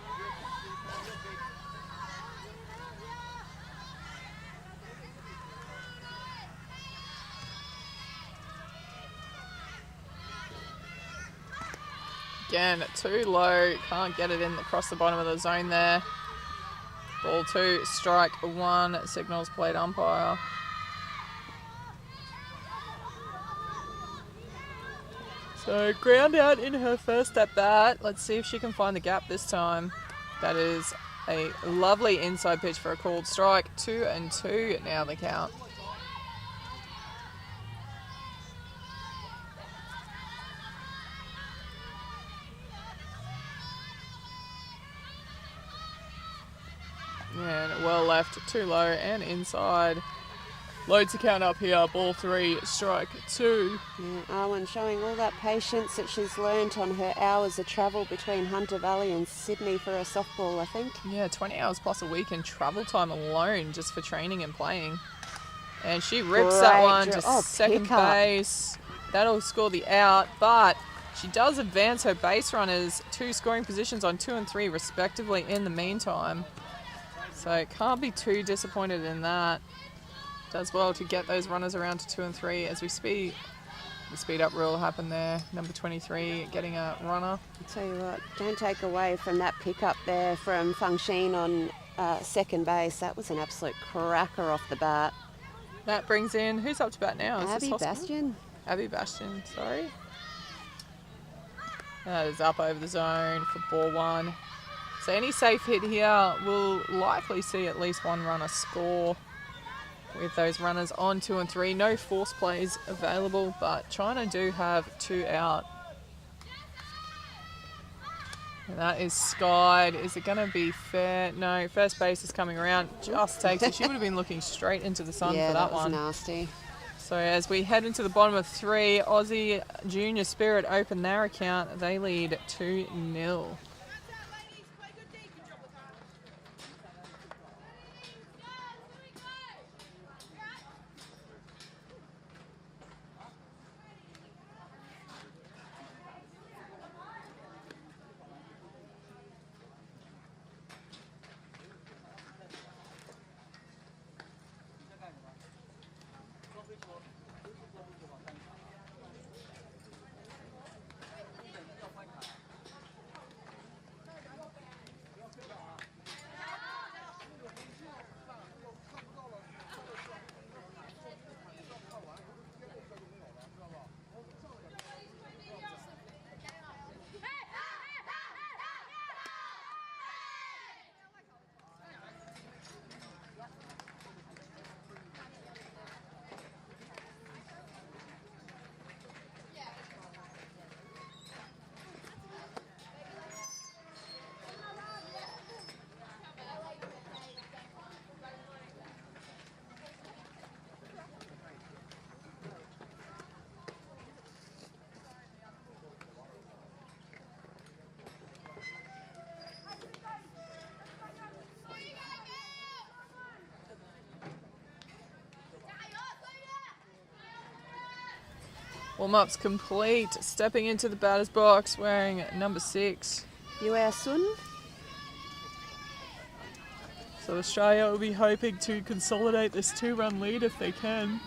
Again, too low, can't get it in across the bottom of the zone there. Ball 2, strike 1, signals plate umpire. So ground out in her first at bat. Let's see if she can find the gap this time. That is a lovely inside pitch for a called strike. 2 and 2 now the count. And well left, too low and inside. Loads the count up here. Ball 3, strike 2. Yeah, Arwen showing all that patience that she's learnt on her hours of travel between Hunter Valley and Sydney for her softball, I think. Yeah, 20 hours plus a week in travel time alone just for training and playing. And she rips that one to second base. That'll score the out, but she does advance her base runners to scoring positions on 2 and 3 respectively in the meantime. So can't be too disappointed in that. Does well to get those runners around to 2 and 3 as we speed. The speed up rule happened there. Number 23 getting a runner. I'll tell you what, don't take away from that pickup there from Feng Xin on second base. That was an absolute cracker off the bat. That brings in, who's up to bat now? Is Abby this Bastion. Abby Bastion, sorry. That is up over the zone for ball 1. So any safe hit here will likely see at least one runner score with those runners on 2 and 3. No force plays available, but China do have 2 out. And that is skied. Is it going to be fair? No, first base is coming around. Just takes it. She would have been looking straight into the sun for that one. Yeah, that was nasty. So as we head into the bottom of 3, Aussie Junior Spirit open their account. They lead 2-0. Warm-up's complete. Stepping into the batter's box wearing number 6. Yue Sun. So Australia will be hoping to consolidate this 2-run lead if they can.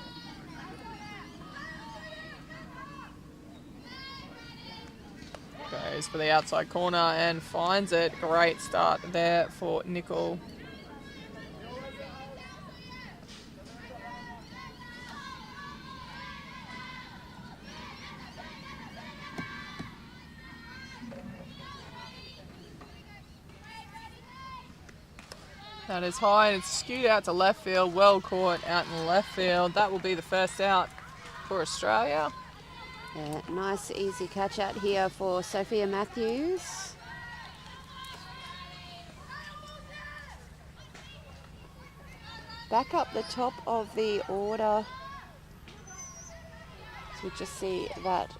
Goes for the outside corner and finds it. Great start there for Nickel. That is high and it's skewed out to left field. Well caught out in left field. That will be the first out for Australia. Yeah, nice easy catch out here for Sophia Matthews. Back up the top of the order. So we just see that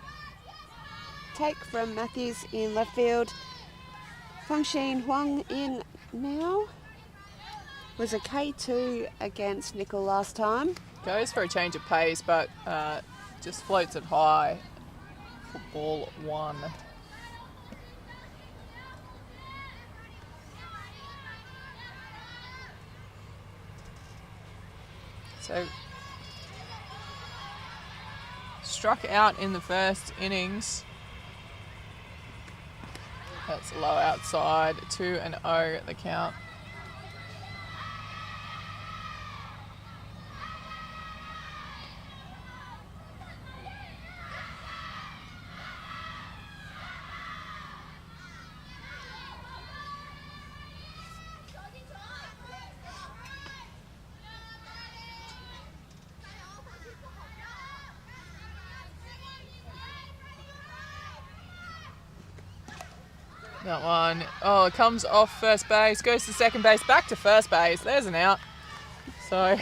take from Matthews in left field. Feng Xin Huang in now. Was a K2 against Nickel last time. Goes for a change of pace, but just floats it high for ball 1. So struck out in the first innings. That's low outside, 2-0 at the count. That one, oh, it comes off first base, goes to second base, back to first base. There's an out. So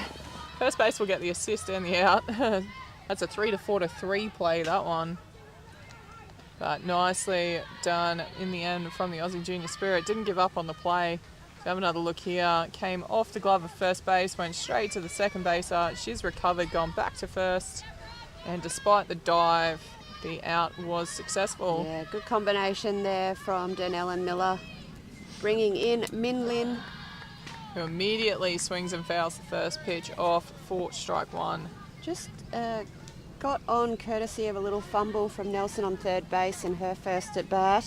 first base will get the assist and the out. That's a 3-4-3 play, that one. But nicely done in the end from the Aussie Junior Spirit. Didn't give up on the play. So have another look here. Came off the glove of first base, went straight to the second baser. She's recovered, gone back to first. And despite the dive, the out was successful. Yeah, good combination there from Donnell and Miller. Bringing in Min Lin. Who immediately swings and fouls the first pitch off for strike 1. Just got on courtesy of a little fumble from Nelson on third base in her first at bat.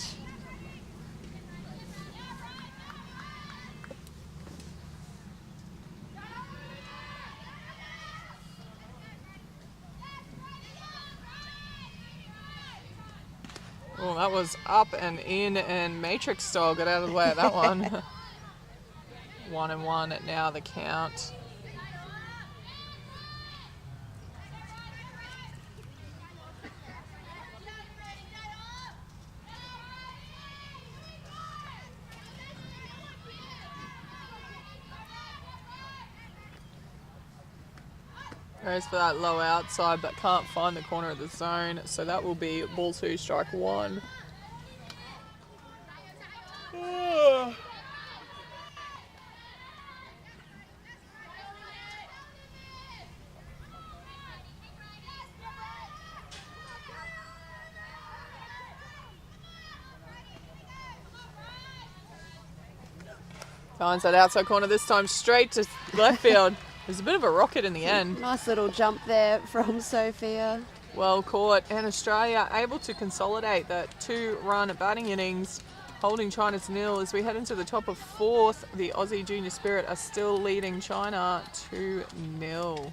Oh, that was up and in, and Matrix style got out of the way of that one. 1-1 now the count. Goes for that low outside, but can't find the corner of the zone, so that will be ball 2, strike 1. Finds that outside corner this time, straight to left field. There's a bit of a rocket in the end. Nice little jump there from Sophia. Well caught, and Australia able to consolidate that 2-run batting innings, holding China to 0 as we head into the top of 4th. The Aussie Junior Spirit are still leading China 2-0.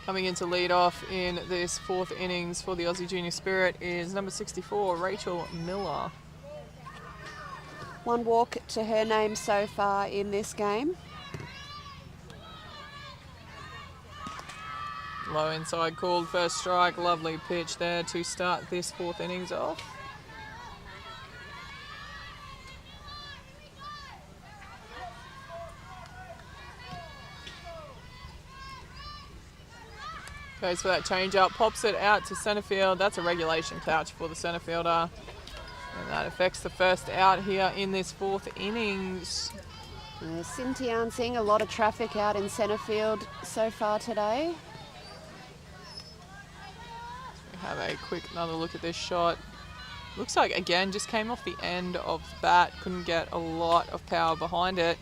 Coming in to lead off in this 4th innings for the Aussie Junior Spirit is number 64, Rachel Miller. 1 walk to her name so far in this game. Low inside called, first strike. Lovely pitch there to start this 4th innings off. Goes for that change up, pops it out to centre field. That's a regulation couch for the centre fielder. And that affects the first out here in this 4th innings. Cynthia seeing a lot of traffic out in centre field so far today. Have a quick another look at this shot. Looks like, again, just came off the end of the bat. Couldn't get a lot of power behind it.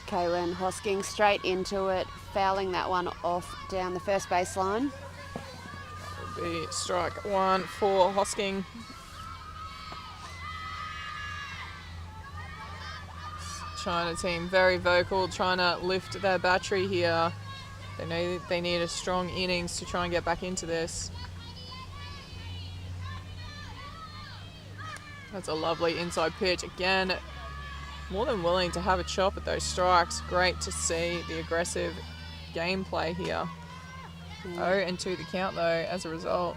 Kaylin Hosking straight into it, fouling that one off down the first baseline. That would be strike 1 for Hosking. China team very vocal, trying to lift their battery here. They need a strong innings to try and get back into this. That's a lovely inside pitch. Again, more than willing to have a chop at those strikes. Great to see the aggressive gameplay here. 0-2 the count though as a result.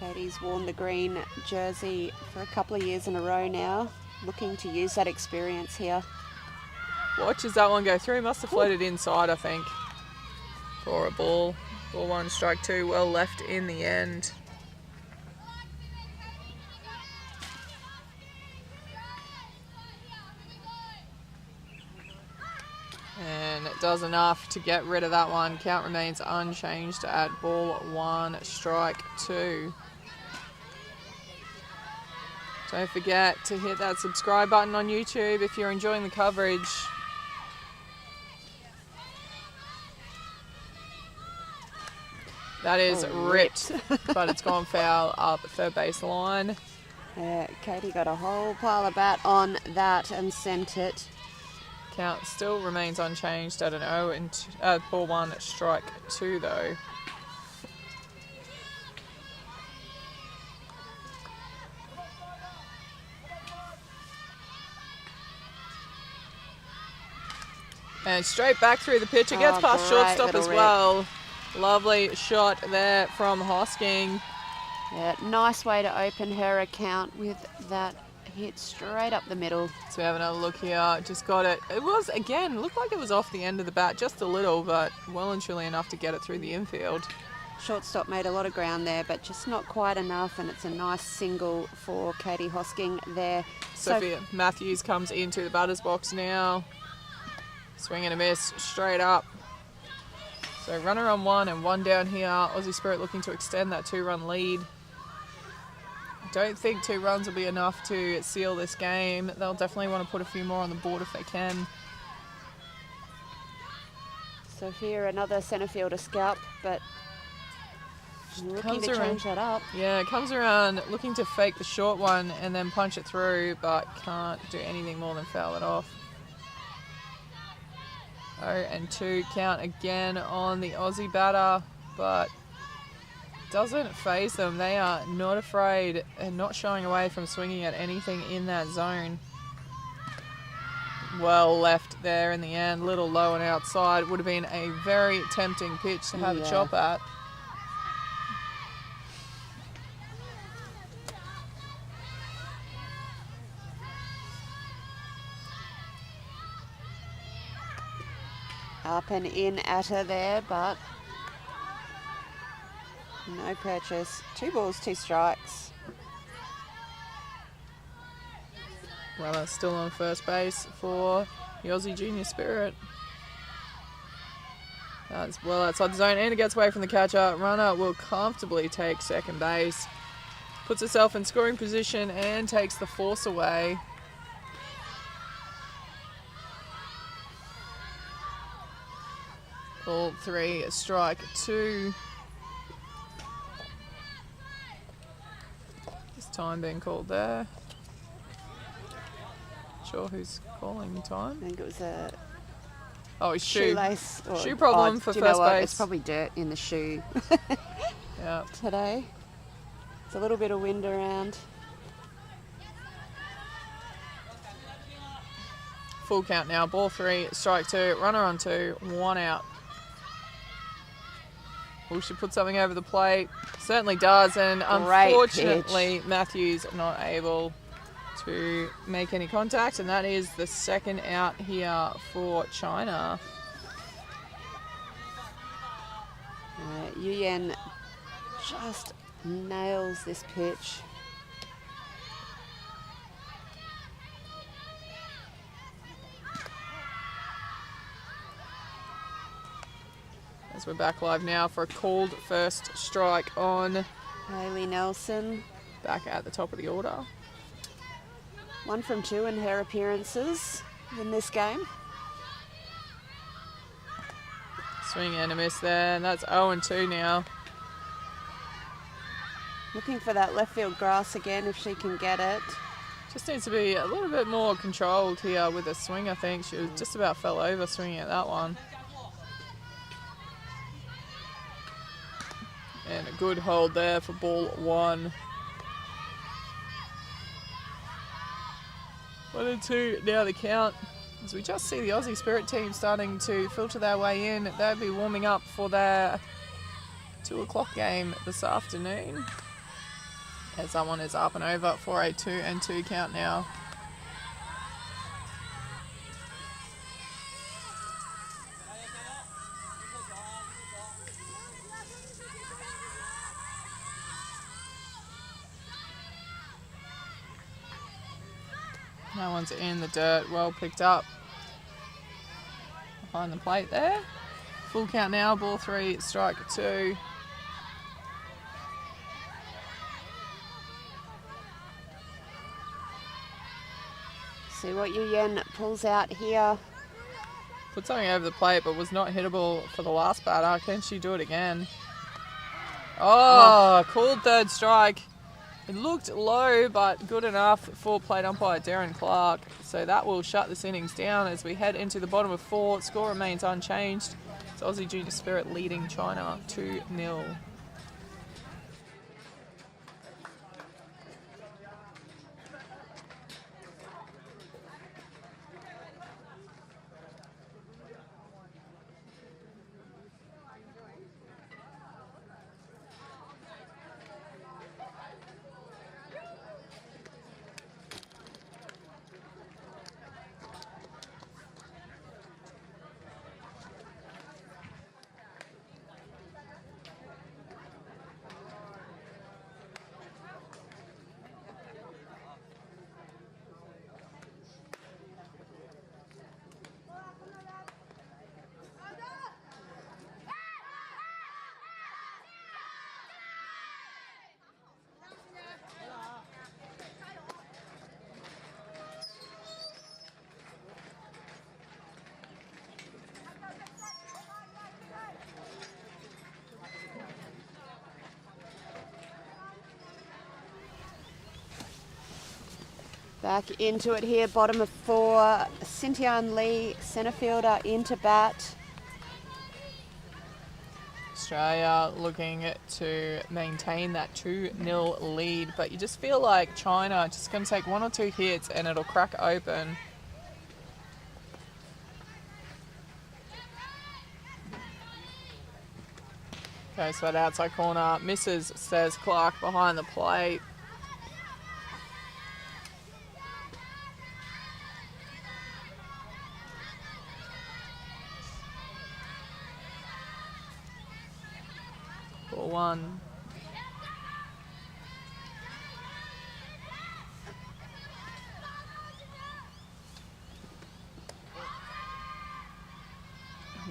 Katie's worn the green jersey for a couple of years in a row now, looking to use that experience here. Watches that one go through. Must have floated inside, I think, for a ball. Ball 1, strike 2. Well left in the end. And it does enough to get rid of that one. Count remains unchanged at ball 1, strike 2. Don't forget to hit that subscribe button on YouTube if you're enjoying the coverage. That is ripped, but it's gone foul up third base line. Katie got a whole pile of bat on that and sent it. Count still remains unchanged at an 0-2, ball 1, strike 2 though. And straight back through the pitch. It gets past shortstop as well. Lovely shot there from Hosking. Yeah, nice way to open her account with that hit straight up the middle. So we have another look here. Just got it. It was, again, looked like it was off the end of the bat just a little, but well and truly enough to get it through the infield. Shortstop made a lot of ground there, but just not quite enough, and it's a nice single for Katie Hosking there. Sophia Matthews comes into the batter's box now. Swing and a miss, straight up. So runner on 1 and 1 down here. Aussie Spirit looking to extend that 2-run lead. Don't think 2 runs will be enough to seal this game. They'll definitely want to put a few more on the board if they can. So here another centre fielder scalp, but looking to change that up. Yeah, it comes around looking to fake the short one and then punch it through, but can't do anything more than foul it off. 0-2 count again on the Aussie batter, but doesn't faze them. They are not afraid and not shying away from swinging at anything in that zone. Well left there in the end, little low and outside. Would have been a very tempting pitch to have a chop at. Up and in at her there, but no purchase. 2 balls, 2 strikes. Runner still on first base for the Aussie Junior Spirit. That's well outside the zone, and it gets away from the catcher. Runner will comfortably take second base. Puts herself in scoring position and takes the force away. Ball 3, strike 2. This time being called there. Sure who's calling time. I think it was a Oh, his shoe. shoelace. Or, Shoe problem for do you know first what? base. It's probably dirt in the shoe Yeah. today. There's a little bit of wind around. Full count now. Ball 3, strike 2, runner on 2, 1 out. Will she put something over the plate? Certainly does, and Great unfortunately Matthews not able to make any contact, and that is the second out here for China. Yuyan just nails this pitch. As we're back live now for a called first strike on Hayley Nelson, back at the top of the order. 1 from 2 in her appearances in this game. Swing and a miss there, and that's 0-2 now. Looking for that left field grass again if she can get it. Just needs to be a little bit more controlled here with the swing, I think. She was just about fell over swinging at that one. And a good hold there for ball 1. 1-2 now the count. As we just see the Aussie Spirit team starting to filter their way in. They'll be warming up for their 2 o'clock game this afternoon. As that one is up and over for a 2-2 count now. That one's in the dirt, well picked up. Behind the plate there. Full count now, ball 3, strike 2. See what Yuyan pulls out here. Put something over the plate, but was not hittable for the last batter. Can she do it again? Oh, called third strike. It looked low, but good enough for plate umpire Darren Clark. So that will shut this innings down as we head into the bottom of 4. Score remains unchanged. It's Aussie Junior Spirit leading China 2-0. Back into it here, bottom of 4. Cynthian Lee, centre fielder, into bat. Australia looking to maintain that 2-0 lead, but you just feel like China just going to take 1 or 2 hits and it'll crack open. Okay, so that outside corner misses, says Clark behind the plate. Ball 1.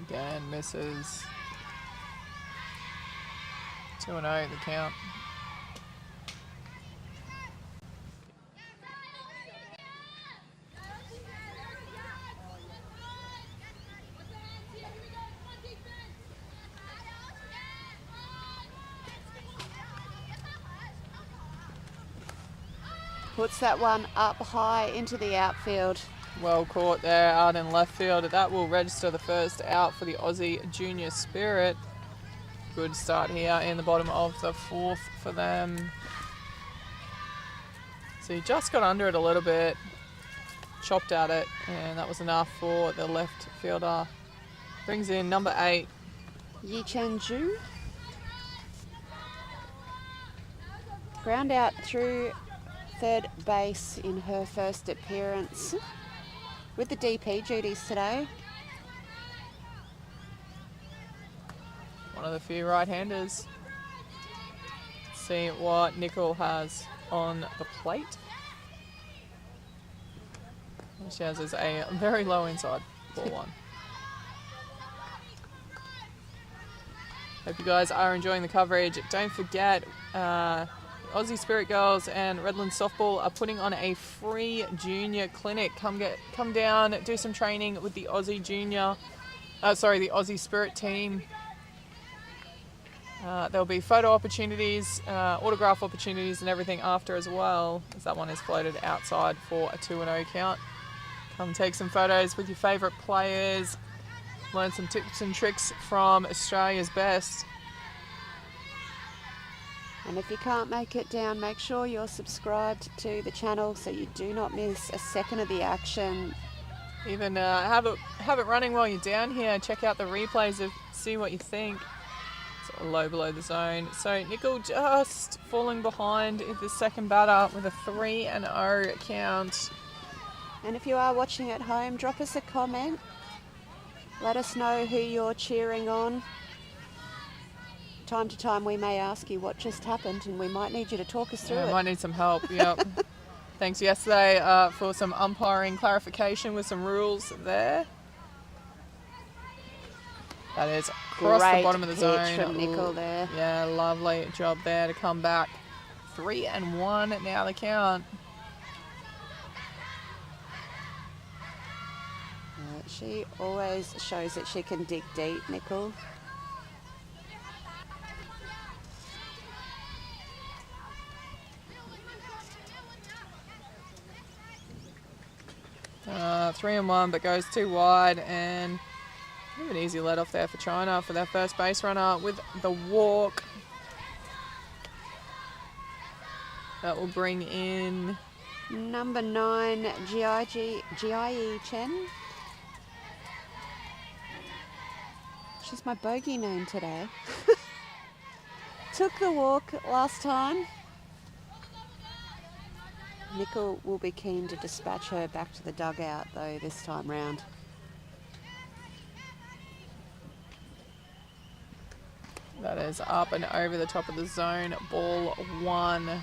Again, misses. 2-0 the count. puts that one up high into the outfield. Well caught there out in left field. That will register the first out for the Aussie Junior Spirit. Good start here in the bottom of the fourth for them. So he just got under it a little bit, chopped at it, and that was enough for the left fielder. Brings in number 8. Yi Chen Ju. Ground out through third base in her first appearance with the DP duties today. One of the few right-handers. See what Nicole has on the plate. All she has is a very low inside, ball 1. Hope you guys are enjoying the coverage. Don't forget, Aussie Spirit Girls and Redlands Softball are putting on a free junior clinic. Come down, do some training with the Aussie the Aussie Spirit team. There'll be photo opportunities, autograph opportunities and everything after as well, as that one is floated outside for a 2-0 count. Come take some photos with your favourite players, learn some tips and tricks from Australia's best. And if you can't make it down, make sure you're subscribed to the channel so you do not miss a second of the action. Even have it running while you're down here. Check out the replays to see what you think. It's low below the zone. So Nicole just falling behind in the second batter with a 3-0 count. And if you are watching at home, drop us a comment. Let us know who you're cheering on. Time to time we may ask you what just happened and we might need you to talk us through it. Might need some help, yep. Thanks yesterday for some umpiring clarification with some rules there. That is across the bottom of the zone. From Nicole there. Yeah, lovely job there to come back. 3-1 now the count. She always shows that she can dig deep, Nicole. Uh, 3-1, but goes too wide, and an easy let off there for China for their first base runner with the walk. That will bring in number 9, Jie Chen. She's my bogey name today. Took the walk last time. Nicole will be keen to dispatch her back to the dugout though this time round. That is up and over the top of the zone. Ball 1.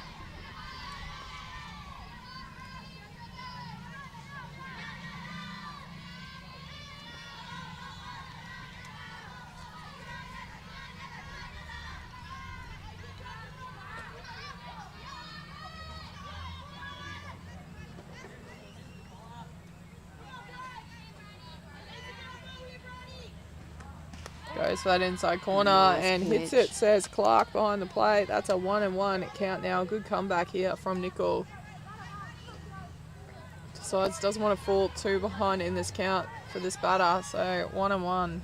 Goes for that inside corner and hits it, says Clark behind the plate. That's a 1-1 count now. Good comeback here from Nicole. Decides doesn't want to fall too behind in this count for this batter, so 1-1.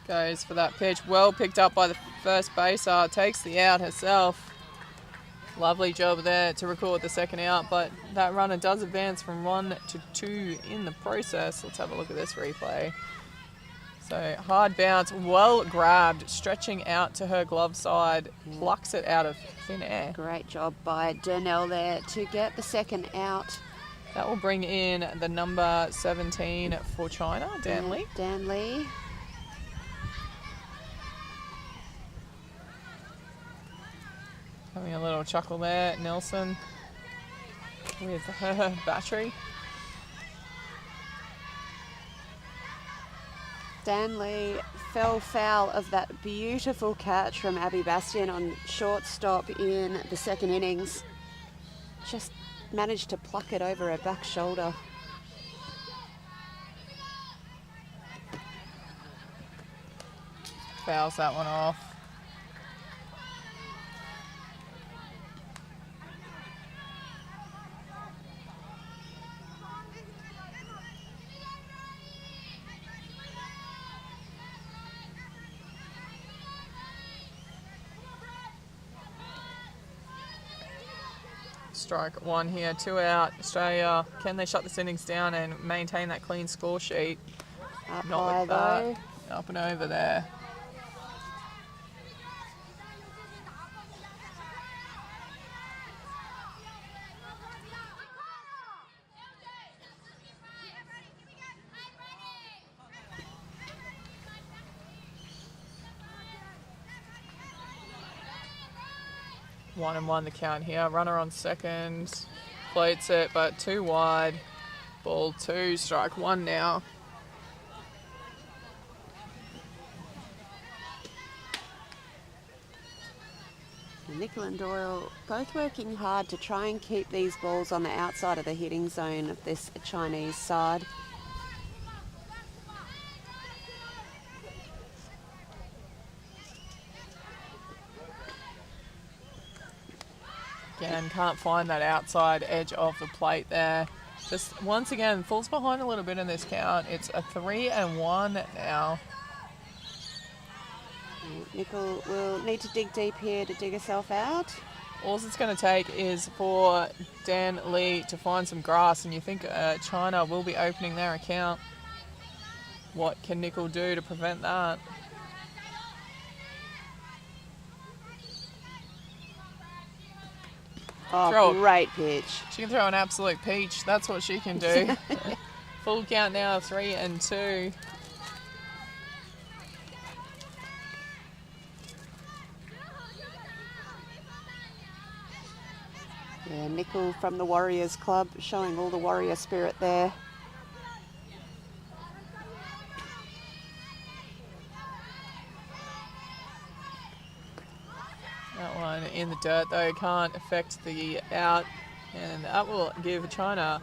Goes for that pitch, well picked up by the first baser, takes the out herself. Lovely job there to record the second out, but that runner does advance from 1 to 2 in the process. Let's have a look at this replay. So hard bounce, well grabbed, stretching out to her glove side, plucks it out of thin air. Great job by Durnell there to get the second out. That will bring in the number 17 for China, Dan Lee. Dan Lee. Having a little chuckle there, Nelson, with her battery. Dan Lee fell foul of that beautiful catch from Abby Bastian on shortstop in the second innings. Just managed to pluck it over her back shoulder. Fouls that one off. Strike one here, 2 out. Australia, can they shut this innings down and maintain that clean score sheet? Up Not high with that. though. Up and over there. One and one the count here. Runner on second. Plates it, but 2 wide. Ball 2, strike 1 now. Nickel and Doyle both working hard to try and keep these balls on the outside of the hitting zone of this Chinese side. Again, can't find that outside edge of the plate there. Just once again, falls behind a little bit in this count. It's a 3 and 1 now. Nickel will need to dig deep here to dig herself out. All it's going to take is for Dan Lee to find some grass, and you think China will be opening their account. What can Nickel do to prevent that? Oh, great pitch. She can throw an absolute peach. That's what she can do. Full count now, 3 and 2. Yeah, Nickel from the Warriors Club showing all the warrior spirit there. That one in the dirt though, can't affect the out, and that will give China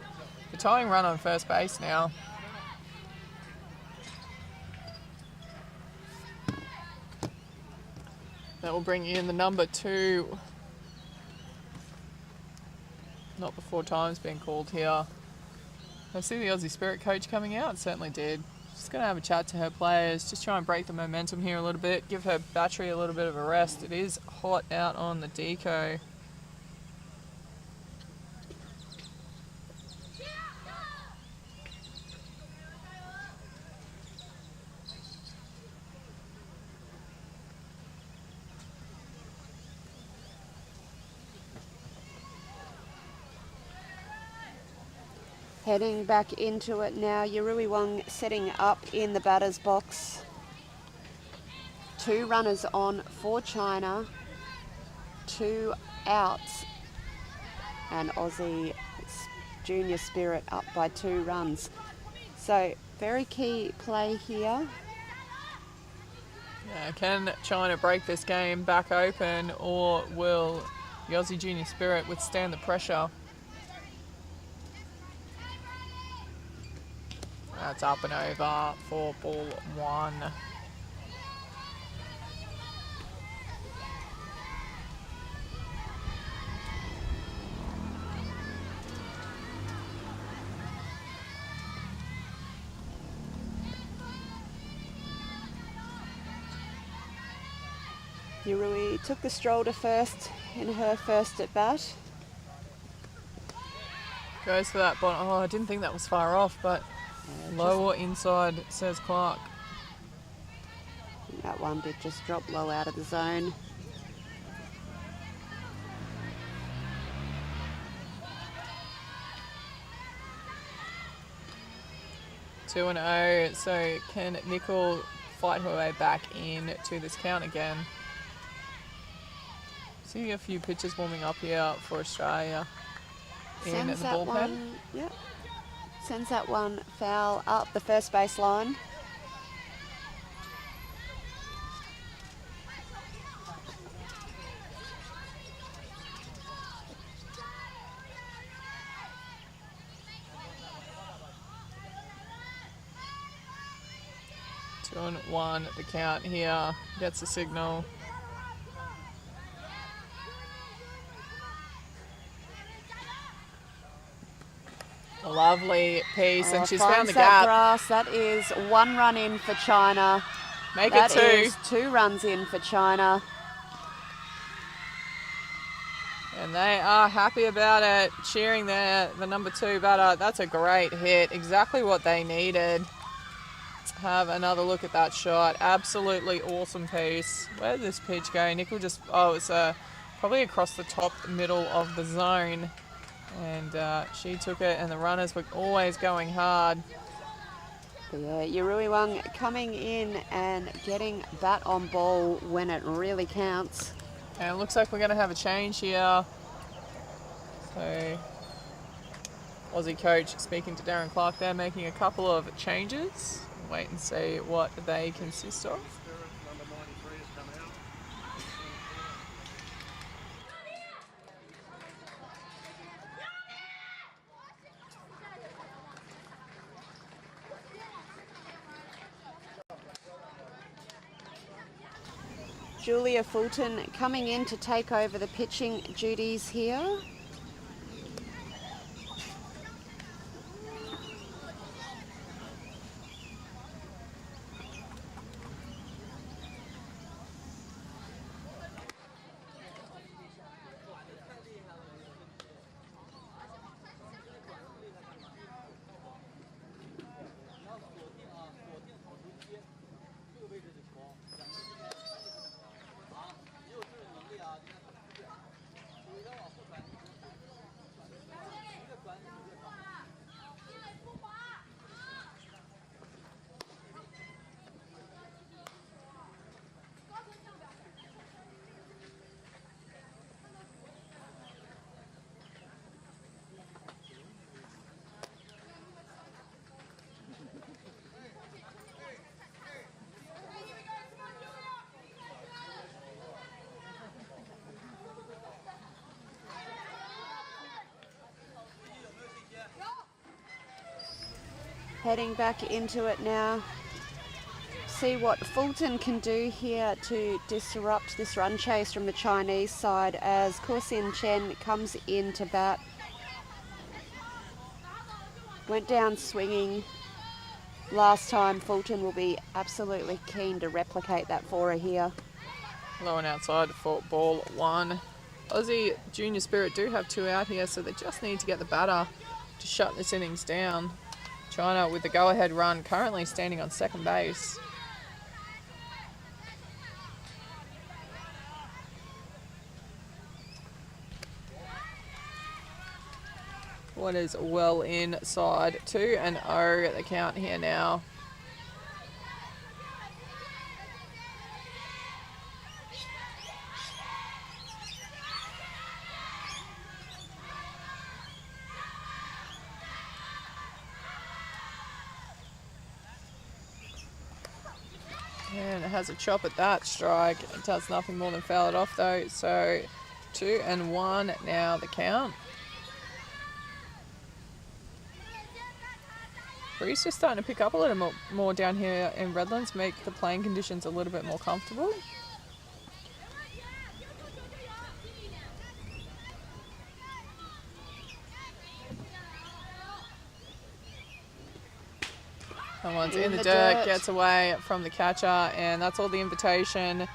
the tying run on first base now. That will bring in the number 2. Not before time's been called here. I see the Aussie Spirit coach coming out. Certainly did. Just going to have a chat to her players. Just try and break the momentum here a little bit. Give her battery a little bit of a rest. It is hot out on the deco. Heading back into it now, Yurui Wong setting up in the batter's box. 2 runners on for China, 2 outs, and Aussie Junior Spirit up by 2 runs. So very key play here. Yeah, can China break this game back open, or will the Aussie Junior Spirit withstand the pressure? That's up and over for ball 1. Yurui took the stroll to first in her first at bat. Goes for that bottom. Oh, I didn't think that was far off, but low or inside, says Clark. That one did just drop low out of the zone. Two and 0. So can Nickel fight her way back in to this count again? See a few pitches warming up here for Australia in the bullpen. One, yep. Sends that one foul up the first base line. 2-1 the count here. Gets the signal. A lovely piece, and she's found the gap. Grass. That is 1 run in for China. Make That it 2. is 2 runs in for China. And they are happy about it, cheering the number 2 batter. That's a great hit, exactly what they needed. Let's have another look at that shot. Absolutely awesome piece. Where did this pitch go? Nickel just, it's probably across the top middle of the zone. And she took it, and the runners were always going hard. Yeah, Yuruiwang coming in and getting bat on ball when it really counts. And it looks like we're going to have a change here. So, Aussie coach speaking to Darren Clark there, making a couple of changes. Wait and see what they consist of. Julia Fulton coming in to take over the pitching duties here. Heading back into it now. See what Fulton can do here to disrupt this run chase from the Chinese side as Korsin Chen comes in to bat. Went down swinging last time. Fulton will be absolutely keen to replicate that for her here. Low and outside for ball 1. Aussie Junior Spirit do have 2 out here, so they just need to get the batter to shut this innings down. China with the go-ahead run, currently standing on second base. What is well inside, 2-0 the count here now. And it has a chop at that strike. It does nothing more than foul it off though. So 2-1 now the count. Breeze just starting to pick up a little more down here in Redlands, make the playing conditions a little bit more comfortable. Someone's in the dirt, gets away from the catcher, and that's all the invitation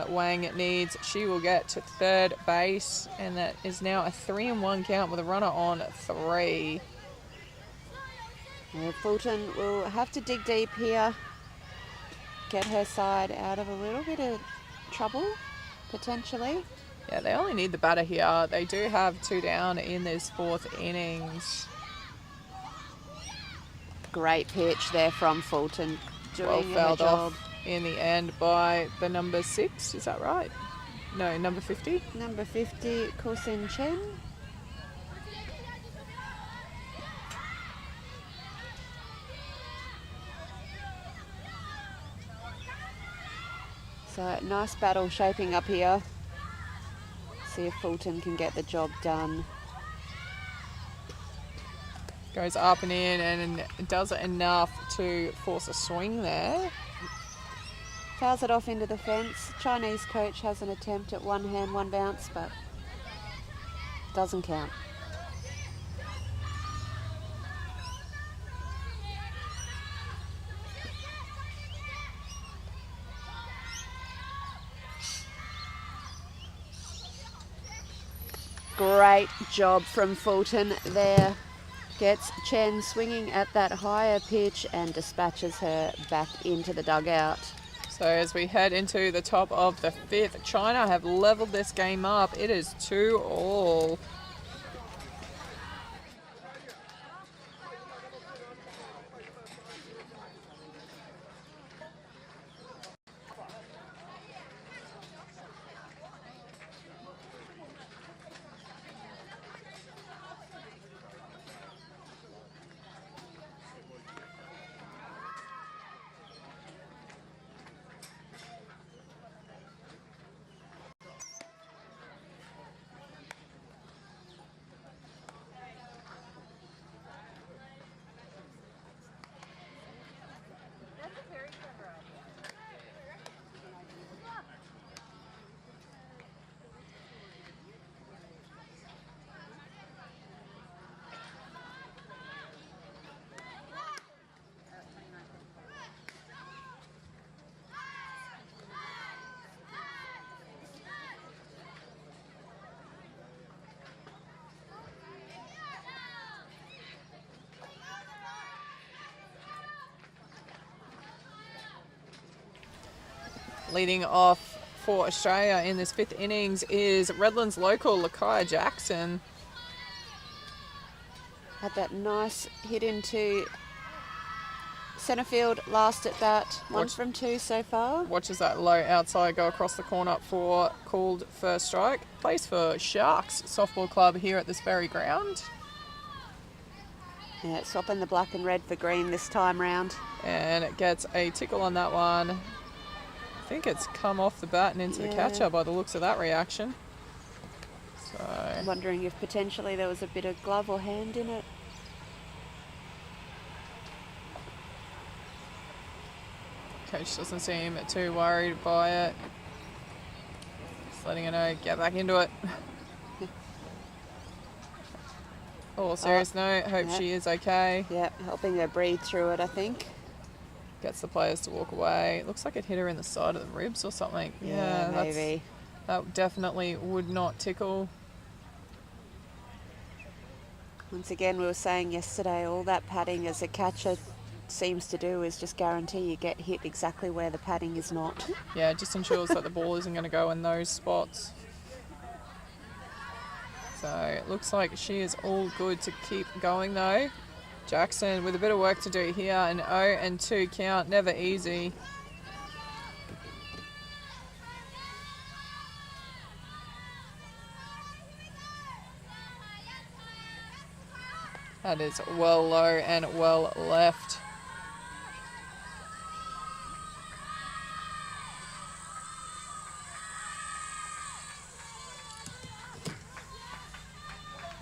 Wang needs. She will get to third base, and that is now a 3-1 count with a runner on 3. Fulton will have to dig deep here, get her side out of a little bit of trouble, potentially. Yeah, they only need the batter here. They do have 2 down in this 4th innings. Great pitch there from Fulton, doing her Fouled job. off in the end by the number 6, is that right? No, number 50. Number 50, Korsin Chen. So nice battle shaping up here. See if Fulton can get the job done. Goes up and in, and does enough to force a swing there. Fouls it off into the fence. Chinese coach has an attempt at one hand, one bounce, but doesn't count. Great job from Fulton there. Gets Chen swinging at that higher pitch and dispatches her back into the dugout. So as we head into the top of the 5th, China have leveled this game up. It is 2-2. Leading off for Australia in this 5th innings is Redlands local Lakaya Jackson. Had that nice hit into centre field last at bat. One from 2 so far. Watches that low outside go across the corner for called first strike. Plays for Sharks Softball Club here at this very ground. Yeah, swapping the black and red for green this time round. And it gets a tickle on that one. I think it's come off the bat and into the catcher by the looks of that reaction. So I'm wondering if potentially there was a bit of glove or hand in it. Coach doesn't seem too worried by it. Just letting her know, get back into it. All serious note, hope she is okay. Yeah, helping her breathe through it, I think. Gets the players to walk away. It looks like it hit her in the side of the ribs or something. Yeah, maybe. That definitely would not tickle. Once again, we were saying yesterday, all that padding as a catcher seems to do is just guarantee you get hit exactly where the padding is not. Yeah, it just ensures that the ball isn't going to go in those spots. So it looks like she is all good to keep going though. Jackson with a bit of work to do here, an 0-2 count, never easy. That is well low and well left.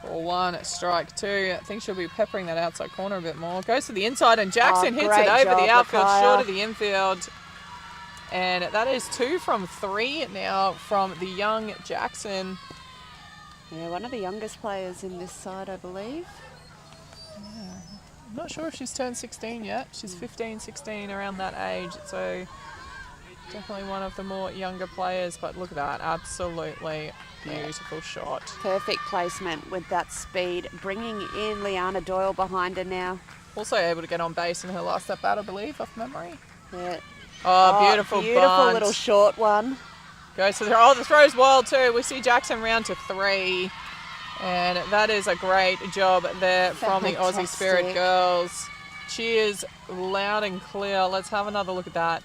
Ball 1, strike 2. I think she'll be peppering that outside corner a bit more. Goes to the inside and Jackson hits it over the outfield, short of the infield. And that is 2 from 3 now from the young Jackson. Yeah, one of the youngest players in this side, I believe. Yeah. I'm not sure if she's turned 16 yet. She's 15, 16, around that age. So definitely one of the more younger players. But look at that, absolutely beautiful shot. Perfect placement with that speed, bringing in Liana Doyle behind her now. Also able to get on base in her last at bat, I believe, off memory. Yeah. Oh, beautiful bunt. Little short one. Goes to the throw's wild too. We see Jackson round to 3. And that is a great job there from the Aussie Spirit girls. Cheers loud and clear. Let's have another look at that.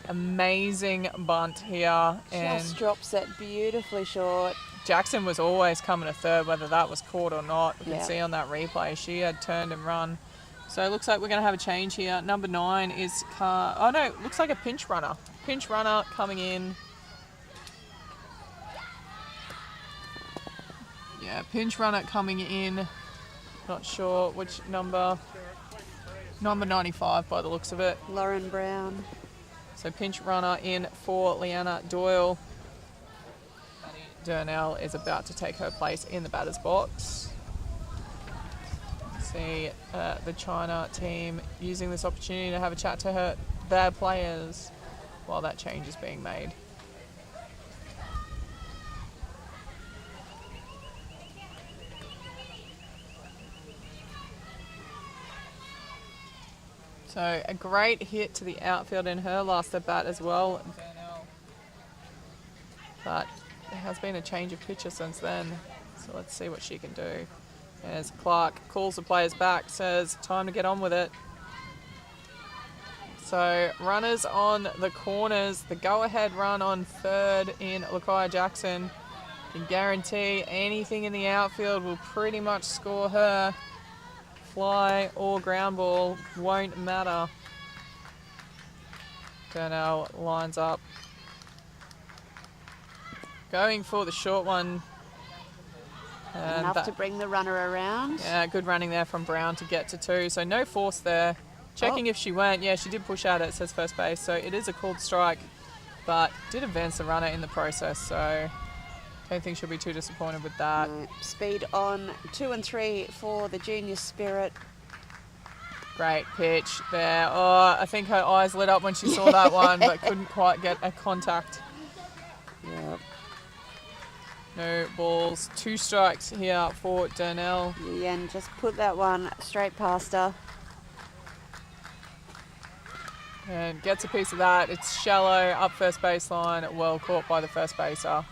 Amazing bunt here. And just drops it beautifully short. Jackson was always coming to third, whether that was caught or not. You can see on that replay, she had turned and run. So it looks like we're going to have a change here. Number 9 is looks like a pinch runner. Pinch runner coming in. Yeah, pinch runner coming in. Not sure which number. Number 95 by the looks of it. Lauren Brown. So pinch runner in for Leanna Doyle. Durnell is about to take her place in the batter's box. See the China team using this opportunity to have a chat to their players while that change is being made. So a great hit to the outfield in her last at bat as well. But there has been a change of pitcher since then. So let's see what she can do. As Clark calls the players back, says time to get on with it. So runners on the corners. The go-ahead run on third in Lakaya Jackson. Can guarantee anything in the outfield will pretty much score her. Fly or ground ball won't matter. Durnell lines up. Going for the short one. Enough to bring the runner around. Yeah, good running there from Brown to get to 2. So no force there. Checking if she went. Yeah, she did push out it, says first base. So it is a called strike, but did advance the runner in the process. So don't think she'll be too disappointed with that. No. Speed on 2 and 3 for the Junior Spirit. Great pitch there. Oh, I think her eyes lit up when she saw that one, but couldn't quite get a contact. Yep. No balls. 2 strikes here for Durnell. Yen just put that one straight past her. And gets a piece of that. It's shallow, up first baseline, well caught by the first baser.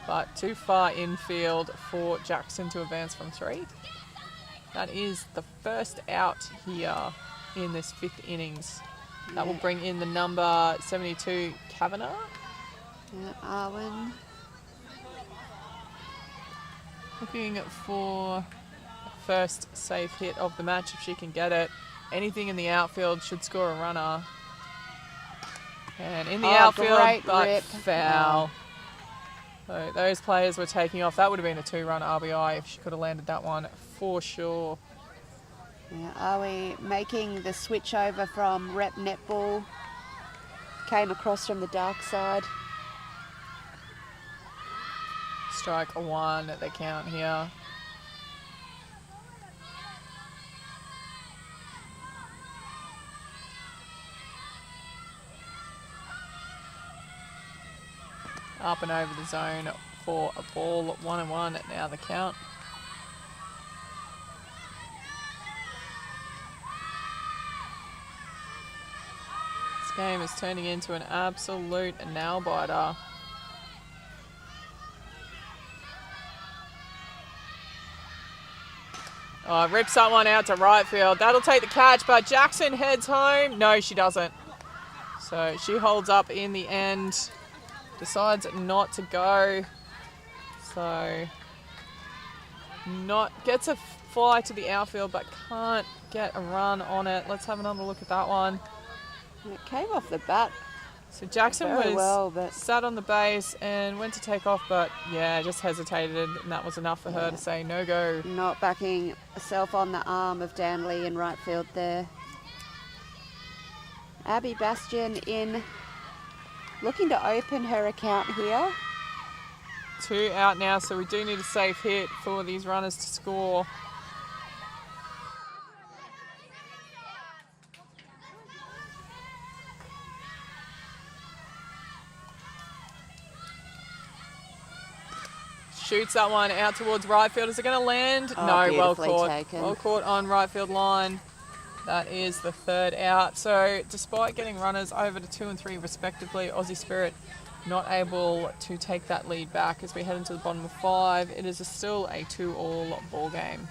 But too far infield for Jackson to advance from 3. That is the first out here in this 5th innings. That will bring in the number 72, Kavanagh. Yeah, Arwen. Looking for first safe hit of the match if she can get it. Anything in the outfield should score a runner. And in the outfield, but rip. foul. So those players were taking off. That would have been a 2-run RBI if she could have landed that one for sure. Yeah, are we making the switch over from rep netball? Came across from the dark side. Strike 1 at the count here. Up and over the zone for a ball. 1-1 now the count. This game is turning into an absolute nail biter. Oh, rips that one out to right field. That'll take the catch, but Jackson heads home. No, she doesn't. So she holds up in the end. Decides not to go. So gets a fly to the outfield, but can't get a run on it. Let's have another look at that one. It came off the bat. So Jackson Very was well, but sat on the base and went to take off, but yeah, just hesitated, and that was enough for her to say no go. not backing herself on the arm of Danley in right field there. Abby Bastian in, looking to open her account here. 2 out now, so we do need a safe hit for these runners to score. Shoots that one out towards right field. Is it going to land? Oh, No, well beautifully caught. taken. Well caught on right field line. That is the 3rd out. So despite getting runners over to 2 and 3 respectively, Aussie Spirit not able to take that lead back as we head into the bottom of 5. It is still a 2-all ball game.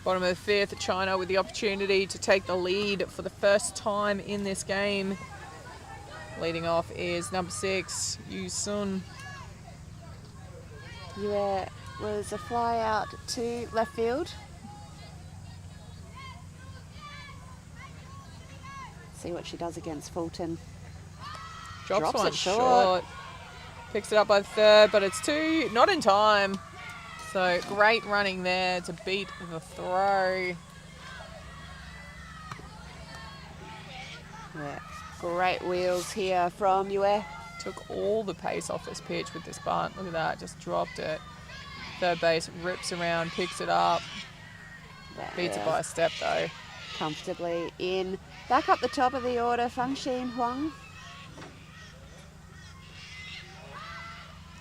Bottom of the fifth, China with the opportunity to take the lead for the first time in this game. Leading off is number 6, Yu Sun. Yeah, was a fly out to left field. See what she does against Fulton. Drops one it short. Picks it up by the third, but it's 2, not in time. So great running there to beat the throw. Yeah, great wheels here from Yue. Took all the pace off this pitch with this bunt. Look at that, just dropped it. Third base rips around, picks it up. Beats it by a step though. Comfortably in. Back up the top of the order, Fang Xin Huang.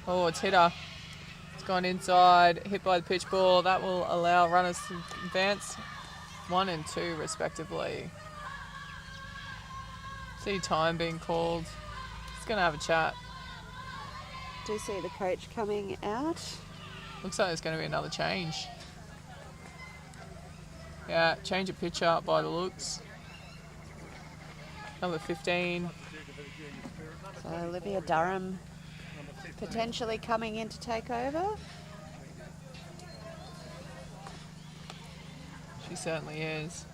Oh, it's hit her. It's gone inside, hit by the pitch ball. That will allow runners to advance 1 and 2 respectively. See time being called. Just gonna have a chat. Do see the coach coming out. Looks like there's going to be another change. Yeah, change of pitcher by the looks. Number 15. So Olivia Durham potentially coming in to take over. She certainly is.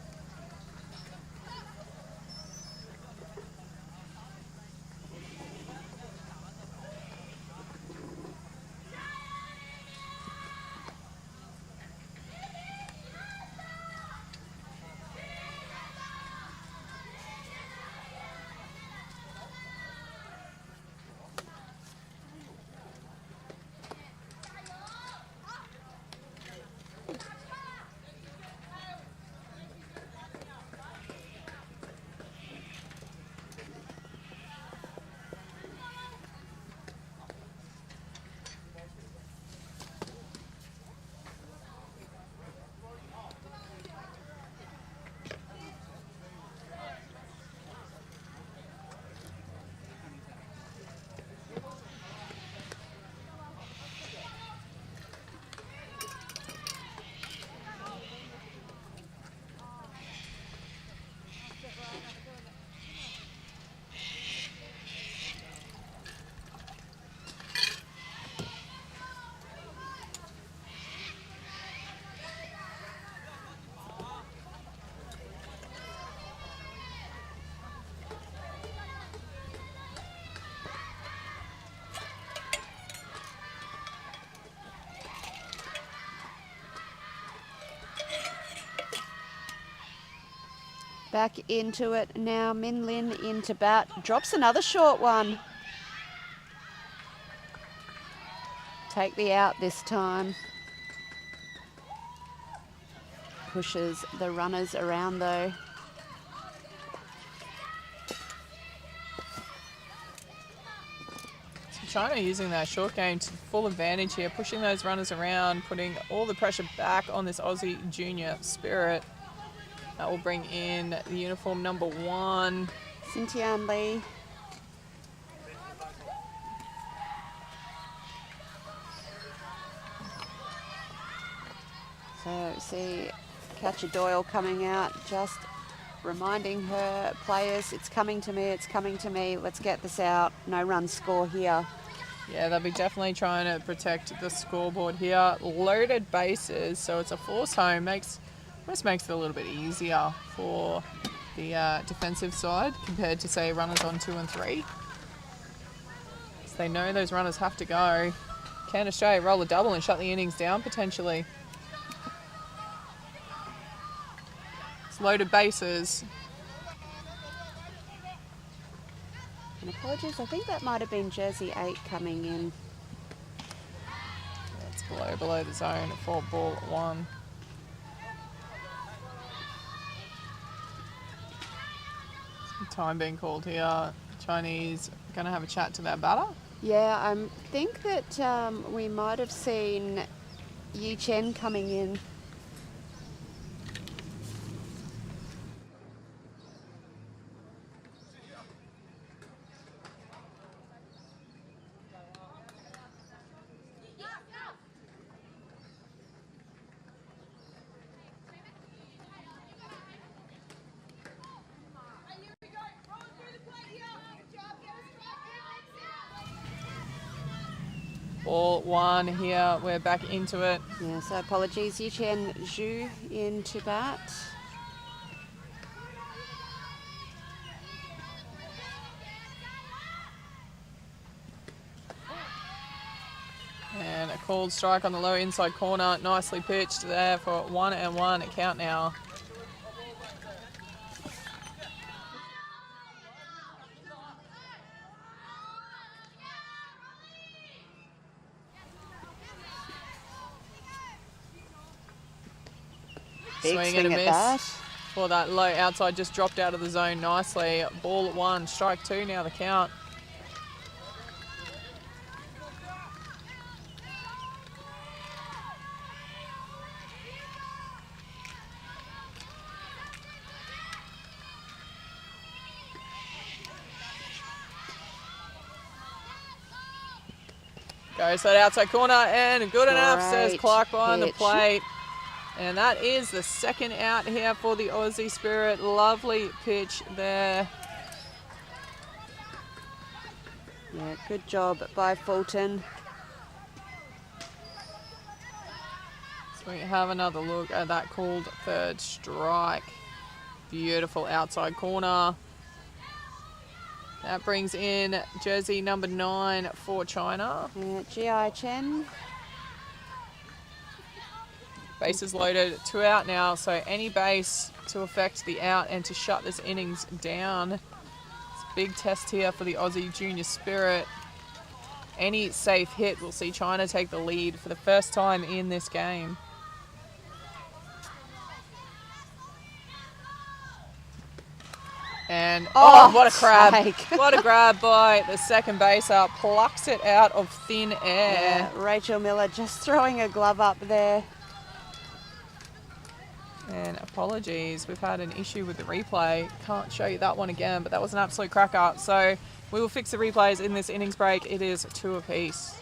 Back into it now. Min Lin into bat. Drops another short one. Take the out this time. Pushes the runners around though. China using that short game to full advantage here, pushing those runners around, putting all the pressure back on this Aussie junior Spirit. That will bring in the uniform number 1. Xintian Lee. So see Catcher Doyle coming out, just reminding her players, it's coming to me, it's coming to me, let's get this out. No run score here. Yeah, they'll be definitely trying to protect the scoreboard here. Loaded bases, so it's a force home. Almost makes it a little bit easier for the defensive side compared to, say, runners on 2 and 3. So they know those runners have to go. Can Australia roll a double and shut the innings down potentially? It's loaded bases. And apologies, I think that might have been jersey 8 coming in. It's below the zone at 4 ball at 1. Time being called here. Chinese going to have a chat to their batter. Yeah, I think that we might have seen Yi Chen coming in. Ball 1 here. We're back into it. Yeah, so apologies. Yichen Zhu in to bat. And a called strike on the low inside corner. Nicely pitched there for 1-1 count now. Big Swing and a at miss that. for that low outside, just dropped out of the zone nicely. Ball 1, strike 2 now the count. Goes that outside corner and good enough, says Great Clark behind the pitch. plate. And that is the second out here for the Aussie Spirit. Lovely pitch there. Yeah, good job by Fulton. So we have another look at that called third strike. Beautiful outside corner. That brings in jersey number 9 for China. G.I. Chen. Bases loaded, 2 out now, so any base to affect the out and to shut this innings down. It's a big test here for the Aussie Junior Spirit. Any safe hit will see China take the lead for the first time in this game. And, oh what a grab. Strike. What a grab by the second baser. Plucks it out of thin air. Yeah, Rachel Miller just throwing a glove up there. And apologies, we've had an issue with the replay. Can't show you that one again, but that was an absolute cracker. So we will fix the replays in this innings break. It is 2 apiece.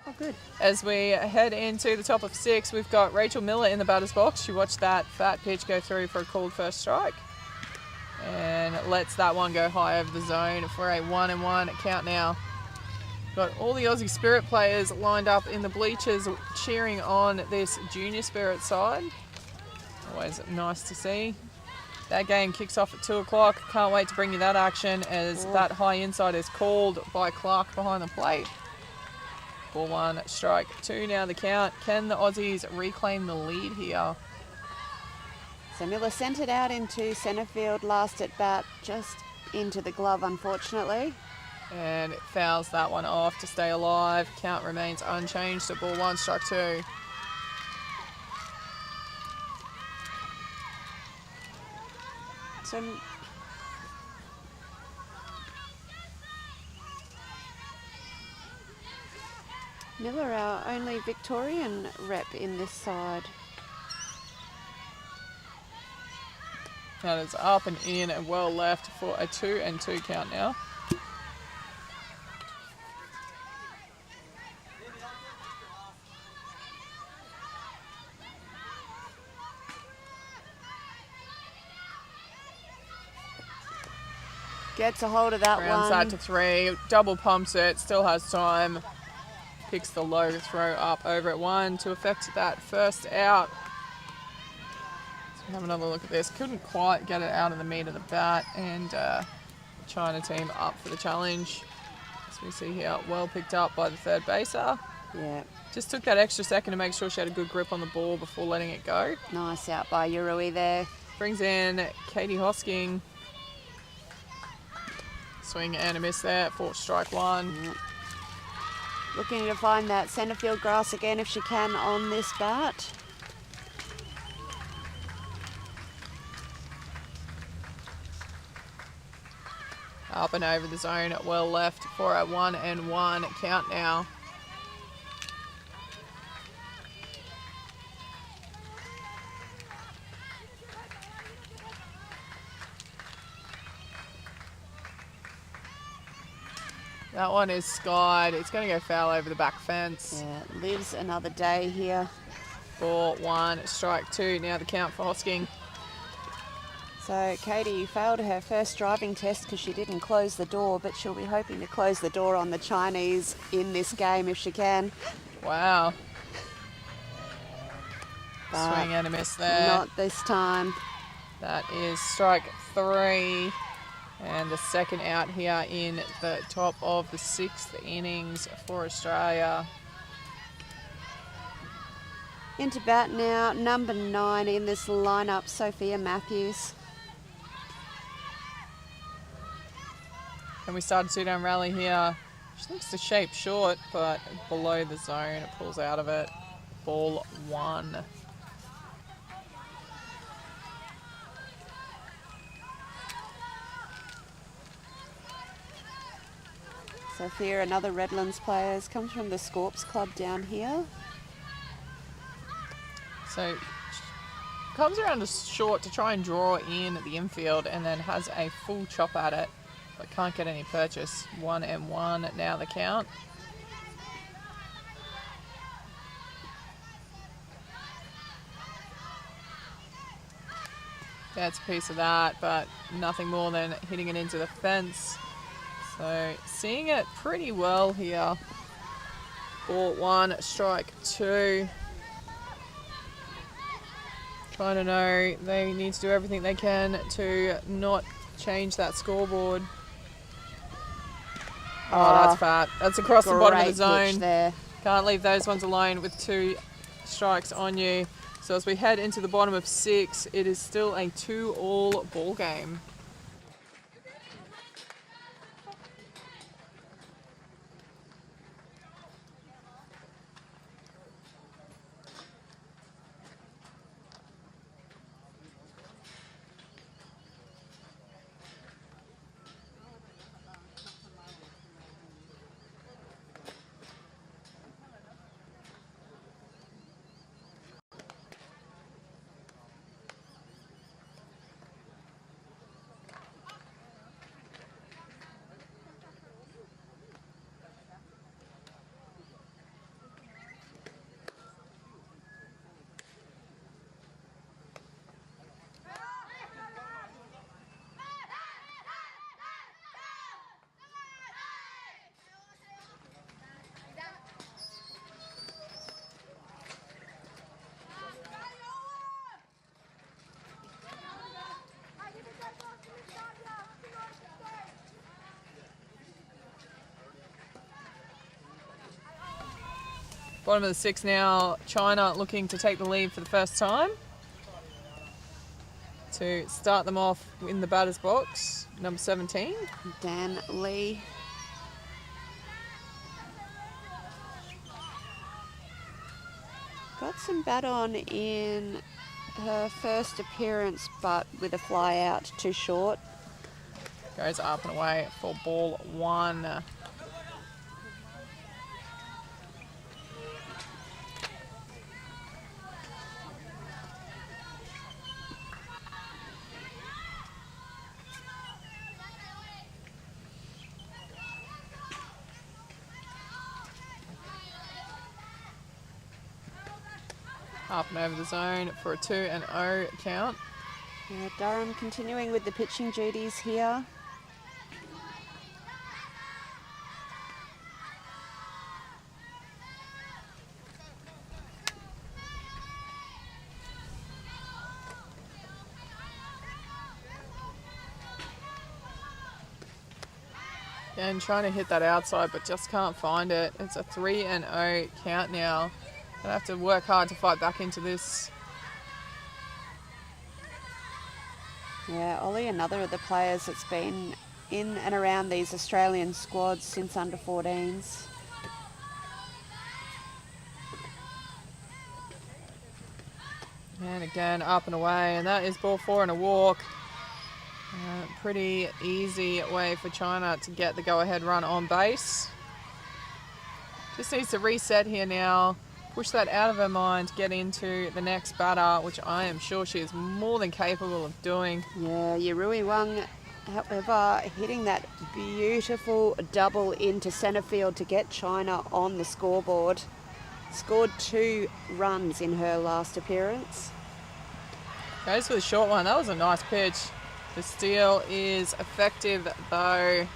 Oh, good. As we head into the top of 6, we've got Rachel Miller in the batter's box. She watched that fat pitch go through for a called first strike. And lets that one go high over the zone for a 1-1 count now. Got all the Aussie Spirit players lined up in the bleachers cheering on this Junior Spirit side. Always nice to see. That game kicks off at 2 o'clock. Can't wait to bring you that action as that high inside is called by Clark behind the plate. Ball 1, strike 2 now the count. Can the Aussies reclaim the lead here? So Miller sent it out into centre field last at bat, just into the glove unfortunately. And it fouls that one off to stay alive. Count remains unchanged, so ball 1, strike 2. So Miller, our only Victorian rep in this side. That is up and in and well left for a 2-2 count now. gets a hold of that Rounds one. that to 3. Double pumps it. Still has time. Picks the low throw up over at 1 to affect that first out. Let's have another look at this. Couldn't quite get it out of the meat of the bat, and China team up for the challenge. As we see here, well picked up by the third baser. Yeah, Just took that extra second to make sure she had a good grip on the ball before letting it go. nice out by Yurui there. Brings in Katie Hosking. Swing and a miss there for strike 1. Yep. Looking to find that centre field grass again if she can on this bat. Up and over the zone, well left for a 1-1 count now. That one is skied. It's going to go foul over the back fence. Yeah, lives another day here. Ball 1, strike 2. Now the count for Hosking. So Katie failed her first driving test because she didn't close the door, but she'll be hoping to close the door on the Chinese in this game if she can. Wow. But Swing and a miss there. not this time. That is strike 3. And the second out here in the top of the 6th innings for Australia. Into bat now, number 9 in this lineup, Sophia Matthews. And we start a 2-down rally here. She looks to shape short, but below the zone, it pulls out of it. Ball 1. Sophia, another Redlands player, comes from the Scorps club down here. So comes around a short to try and draw in the infield and then has a full chop at it, but can't get any purchase. 1-1 now the count. That's a piece of that, but nothing more than hitting it into the fence. So seeing it pretty well here. Ball 1, strike 2. Trying to know they need to do everything they can to not change that scoreboard. Oh, that's fat. That's across the bottom of the Great zone. pitch there. Can't leave those ones alone with 2 strikes on you. So as we head into the bottom of 6, it is still a 2-all ball game. Bottom of the 6 now, China looking to take the lead for the first time. To start them off in the batter's box, number 17. Dan Lee. Got some bat on in her first appearance, but with a fly out too short. Goes up and away for ball 1. Up and over the zone for a 2-0 count. Durham continuing with the pitching duties here. And trying to hit that outside, but just can't find it. It's a 3-0 count now. Gonna have to work hard to fight back into this. Yeah, Ollie, another of the players that's been in and around these Australian squads since under 14s. And again, up and away, and that is ball 4 and a walk. Pretty easy way for China to get the go-ahead run on base. Just needs to reset here now, push that out of her mind, get into the next batter, which I am sure she is more than capable of doing. Yeah, Yurui Wang, however, hitting that beautiful double into centre field to get China on the scoreboard. Scored 2 runs in her last appearance. Goes for the short one. That was a nice pitch. The steal is effective though.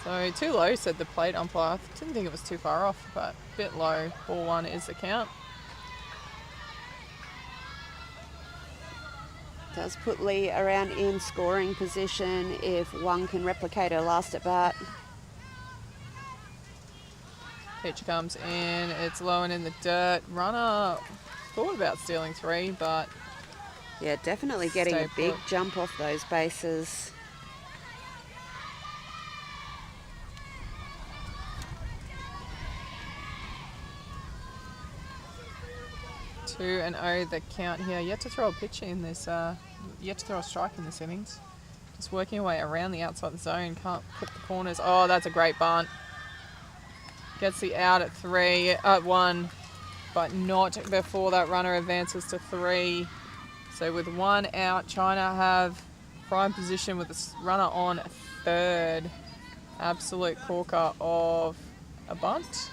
So too low, said the plate umpire. I didn't think it was too far off, but a bit low. Ball 1 is the count. Does put Lee around in scoring position if Wang can replicate her last at bat. Pitch comes in, it's low and in the dirt. Runner thought about stealing 3, but yeah, definitely getting stay a big put. jump off those bases. Two and 0 the count here. Yet to throw a pitch in this, yet to throw a strike in this innings. Just working away around the outside the zone, can't clip the corners. Oh, that's a great bunt. Gets the out at 1, but not before that runner advances to 3. So with 1 out, China have prime position with the runner on 3rd. Absolute corker of a bunt.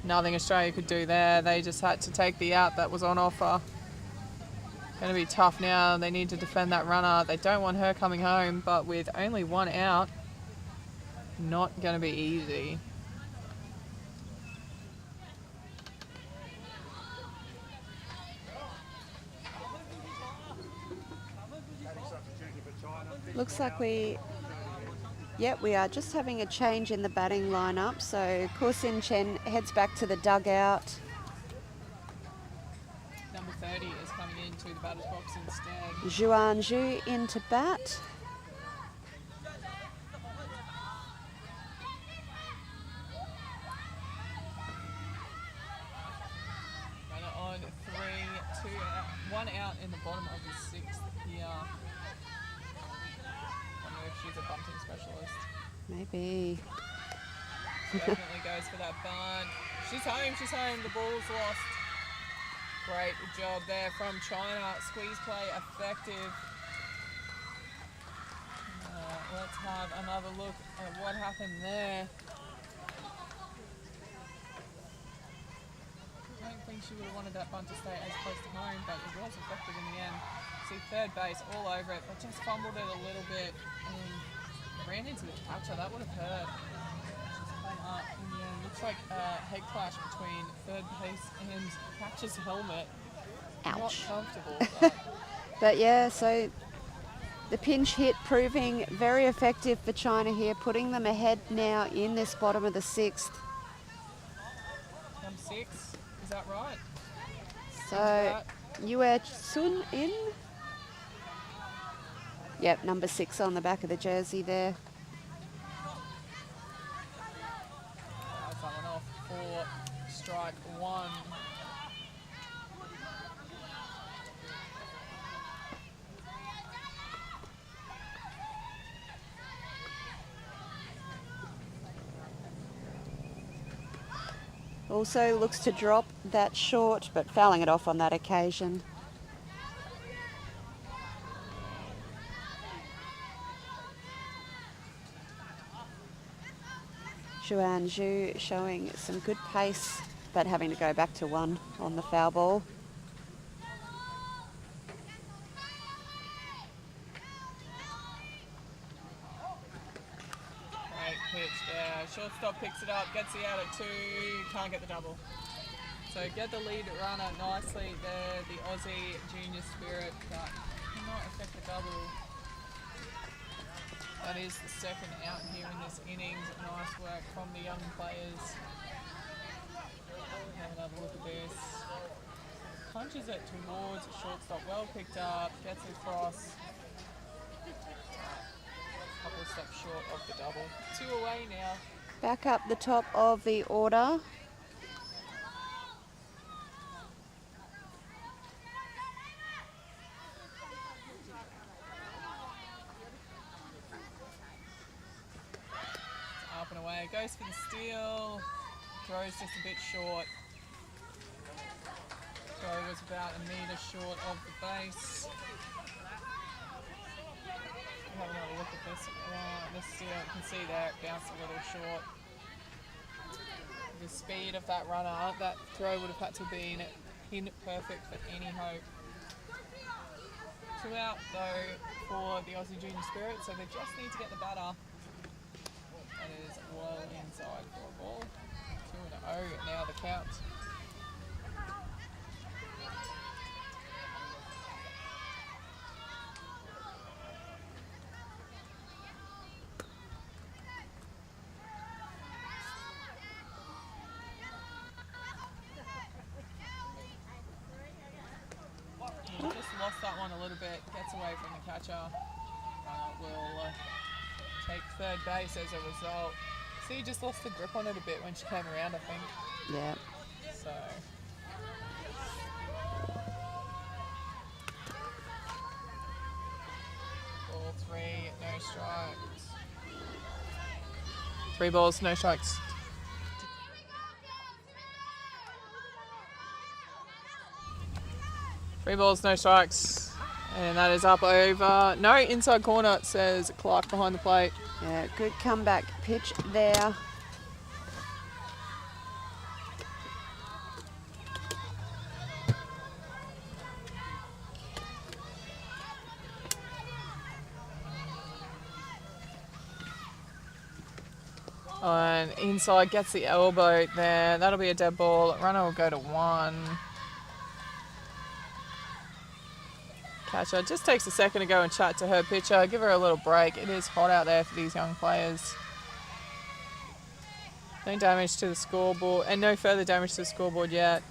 Nothing Australia could do there. They just had to take the out that was on offer. Going to be tough now. They need to defend that runner. They don't want her coming home, but with only 1 out, not going to be easy. Looks like we are just having a change in the batting lineup. So Korsin Chen heads back to the dugout. Number 30 is coming into the batter's box instead. Zhuan Zhu into bat. Runner on 3, 2 out, 1 out in the bottom of the 6th here. Wonder if she's a bunting specialist. Maybe. Definitely goes for that bunt. She's home, the ball's lost. Great job there from China. Squeeze play effective. Let's have another look at what happened there. I don't think she would have wanted that bunt to stay as close to home, but it was effective in the end. See 3rd base all over it, but just fumbled it a little bit and ran into the catcher. That would have hurt. Up in the end. Looks like a head clash between 3rd base and catcher's helmet. Ouch. Not comfortable. But yeah, so the pinch hit proving very effective for China here, putting them ahead now in this bottom of the 6th. Number 6, is that right? So Yue Sun in. Yep, number 6 on the back of the jersey there. Someone off for strike 1. Also looks to drop that short, but fouling it off on that occasion. Zhuan Zhu showing some good pace, but having to go back to 1 on the foul ball. Great pitch there. Shortstop picks it up, gets the out at 2, can't get the double. So get the lead runner nicely there, the Aussie junior spirit, but cannot affect the double. That is the second out here in this innings. Nice work from the young players. Have another look at this. Punches it towards shortstop. Well picked up. Gets it across. A couple of steps short of the double. 2 away now. Back up the top of the order. Up and away. Goes for the steal. Throws just a bit short. Throw was about a metre short of the base. Have another look at this. This steal, you can see there it bounced a little short. The speed of that runner, that throw would have had to be pin perfect for any hope. 2 out though for the Aussie Junior Spirit, so they just need to get the batter. That is well inside for a ball. 2-0 now the count. Lost that one a little bit, gets away from the catcher. Will take third base as a result. So you just lost the grip on it a bit when she came around, I think. Yeah. So. Ball 3, no strikes. 3 balls, no strikes. Three balls, no strikes. And that is up over. No, inside corner, says Clark behind the plate. Yeah, good comeback pitch there. And inside gets the elbow there. That'll be a dead ball. Runner will go to 1. Catcher just takes a second to go and chat to her pitcher, give her a little break. It is hot out there for these young players. No damage to the scoreboard, and no further damage to the scoreboard yet.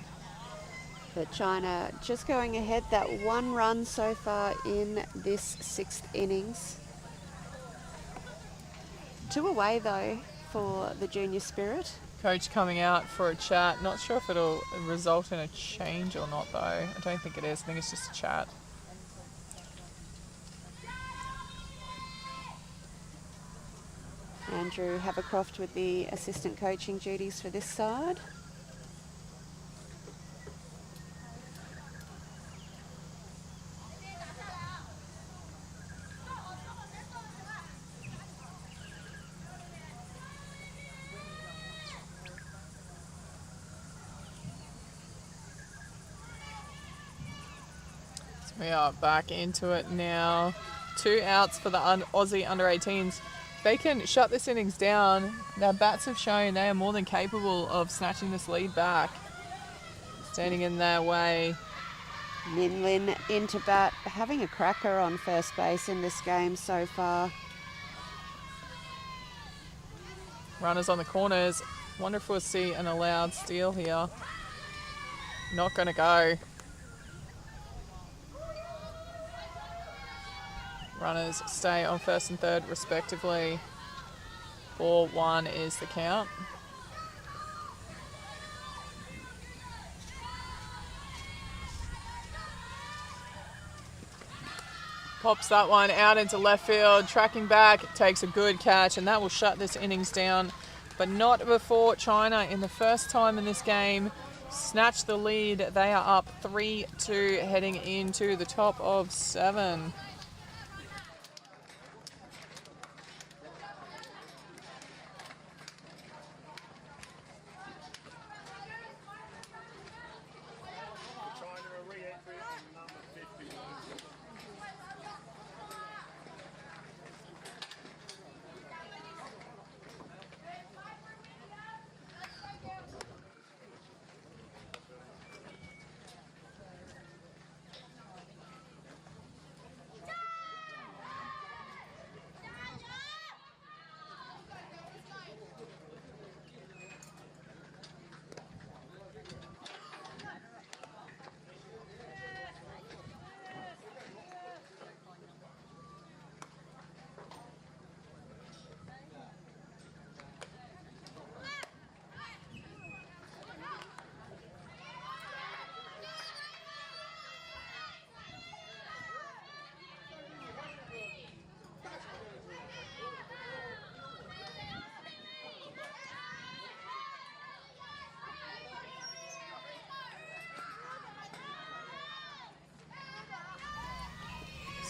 But China just going ahead, that 1 run so far in this 6th innings. 2 away though for the Junior Spirit. Coach coming out for a chat. Not sure if it'll result in a change or not though. I don't think it is. I think it's just a chat. Andrew Havercroft with the assistant coaching duties for this side. So we are back into it now. 2 outs for the Aussie under-18s. They can shut this innings down. Their bats have shown they are more than capable of snatching this lead back. Standing in their way. Min Lin into bat, having a cracker on first base in this game so far. Runners on the corners. Wonder if we'll see an allowed steal here. Not going to go. Runners stay on first and third respectively. 4-1 is the count. Pops that one out into left field, tracking back, takes a good catch, and that will shut this innings down. But not before China, in the first time in this game, snatch the lead. They are up 3-2 heading into the top of 7.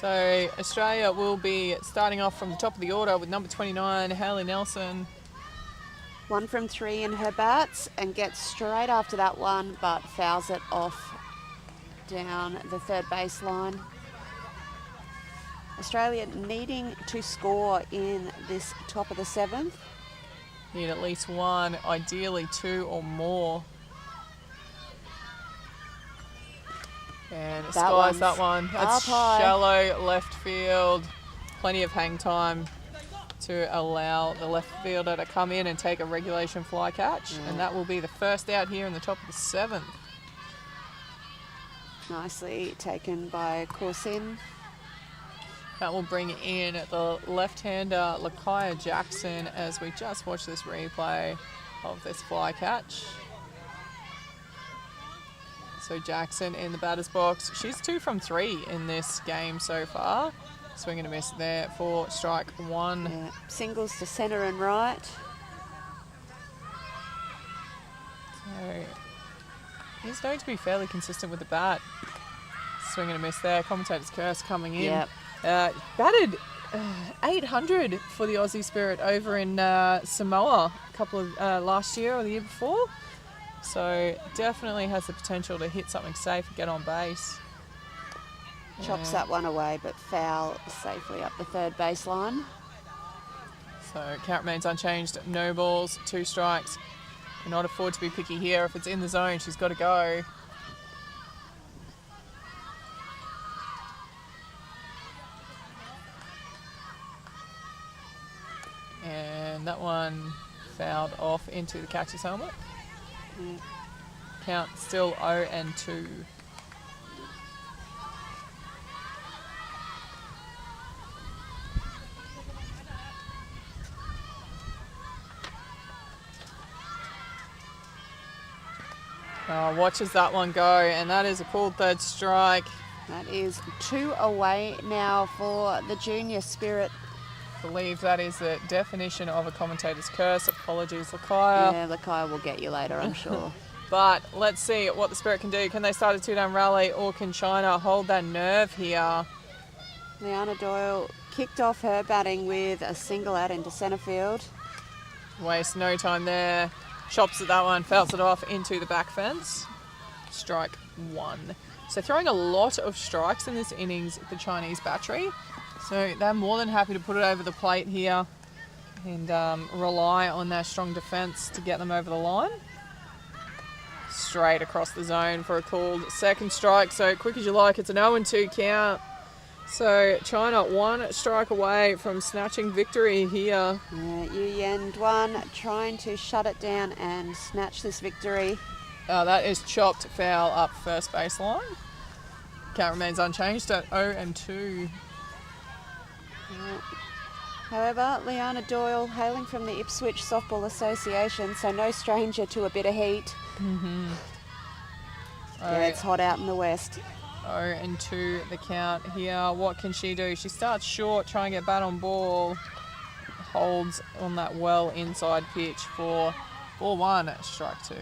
So Australia will be starting off from the top of the order with number 29, Hayley Nelson. 1 from 3 in her bats and gets straight after that one, but fouls it off down the third baseline. Australia needing to score in this top of the 7th. Need at least 1, ideally 2 or more. And skies that one. That's shallow left field. Plenty of hang time to allow the left fielder to come in and take a regulation fly catch. And that will be the first out here in the top of the 7th. Nicely taken by Corsin. That will bring in the left-hander Lakaya Jackson as we just watch this replay of this fly catch. So Jackson in the batter's box. She's 2 from 3 in this game so far. Swing and a miss there for strike 1. Yeah. Singles to centre and right. So he's known to be fairly consistent with the bat. Swing and a miss there. Commentator's curse coming in. Yep. Batted 800 for the Aussie Spirit over in Samoa a couple of last year or the year before. So definitely has the potential to hit something safe and get on base. Chops that one away, but foul safely up the third baseline. So count remains unchanged. No balls, 2 strikes. Cannot afford to be picky here. If it's in the zone, she's got to go. And that one fouled off into the catcher's helmet. Yeah. Count still 0-2. Watches that one go, and that is a called third strike. That is 2 away now for the Junior Spirit. I believe that is the definition of a commentator's curse. Apologies, Lakaya. Yeah, Lakaya will get you later, I'm sure. But let's see what the Spirit can do. Can they start a 2-down rally, or can China hold that nerve here? Liana Doyle kicked off her batting with a single out into centre field. Waste no time there. Chops at that one, fouls it off into the back fence. Strike 1. So throwing a lot of strikes in this innings, the Chinese battery. So they're more than happy to put it over the plate here and rely on their strong defence to get them over the line. Straight across the zone for a called second strike. So quick as you like, it's an 0-2 count. So China 1 strike away from snatching victory here. Yu Yan Duan trying to shut it down and snatch this victory. That is chopped foul up first baseline. Count remains unchanged at 0-2. However, Liana Doyle, hailing from the Ipswich Softball Association, so no stranger to a bit of heat. Yeah, it's hot out in the west. 0-2 the count here. What can she do? She starts short, trying to get bat on ball. Holds on that well inside pitch for ball 1, strike 2.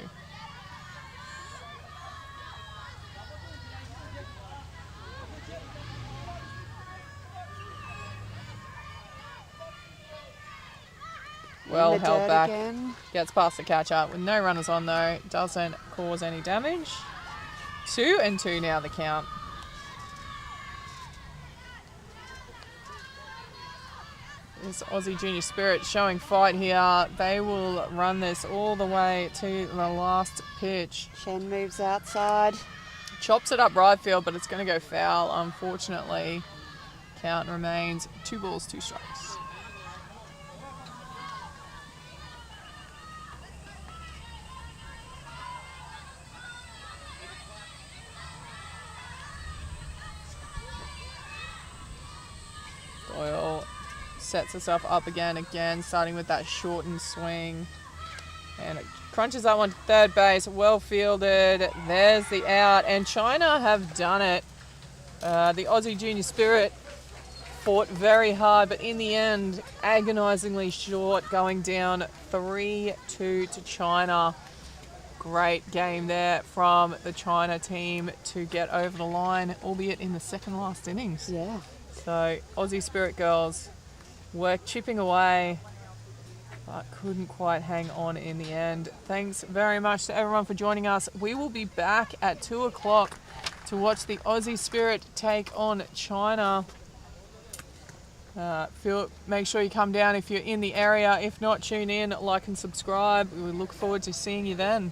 Well held back. Again. Gets past the catch up with no runners on though. Doesn't cause any damage. 2-2 now the count. This Aussie Junior Spirit showing fight here. They will run this all the way to the last pitch. Shen moves outside. Chops it up right field, but it's going to go foul, unfortunately. Count remains 2 balls, 2 strikes. Doyle sets herself up again, starting with that shortened swing. And it crunches that one to third base, well fielded. There's the out, and China have done it. The Aussie Junior Spirit fought very hard, but in the end, agonisingly short, going down 3-2 to China. Great game there from the China team to get over the line, albeit in the second last innings. Yeah. So Aussie Spirit girls work chipping away, but couldn't quite hang on in the end. Thanks very much to everyone for joining us. We will be back at 2 o'clock to watch the Aussie Spirit take on China. Make sure you come down if you're in the area. If not, tune in, like and subscribe. We look forward to seeing you then.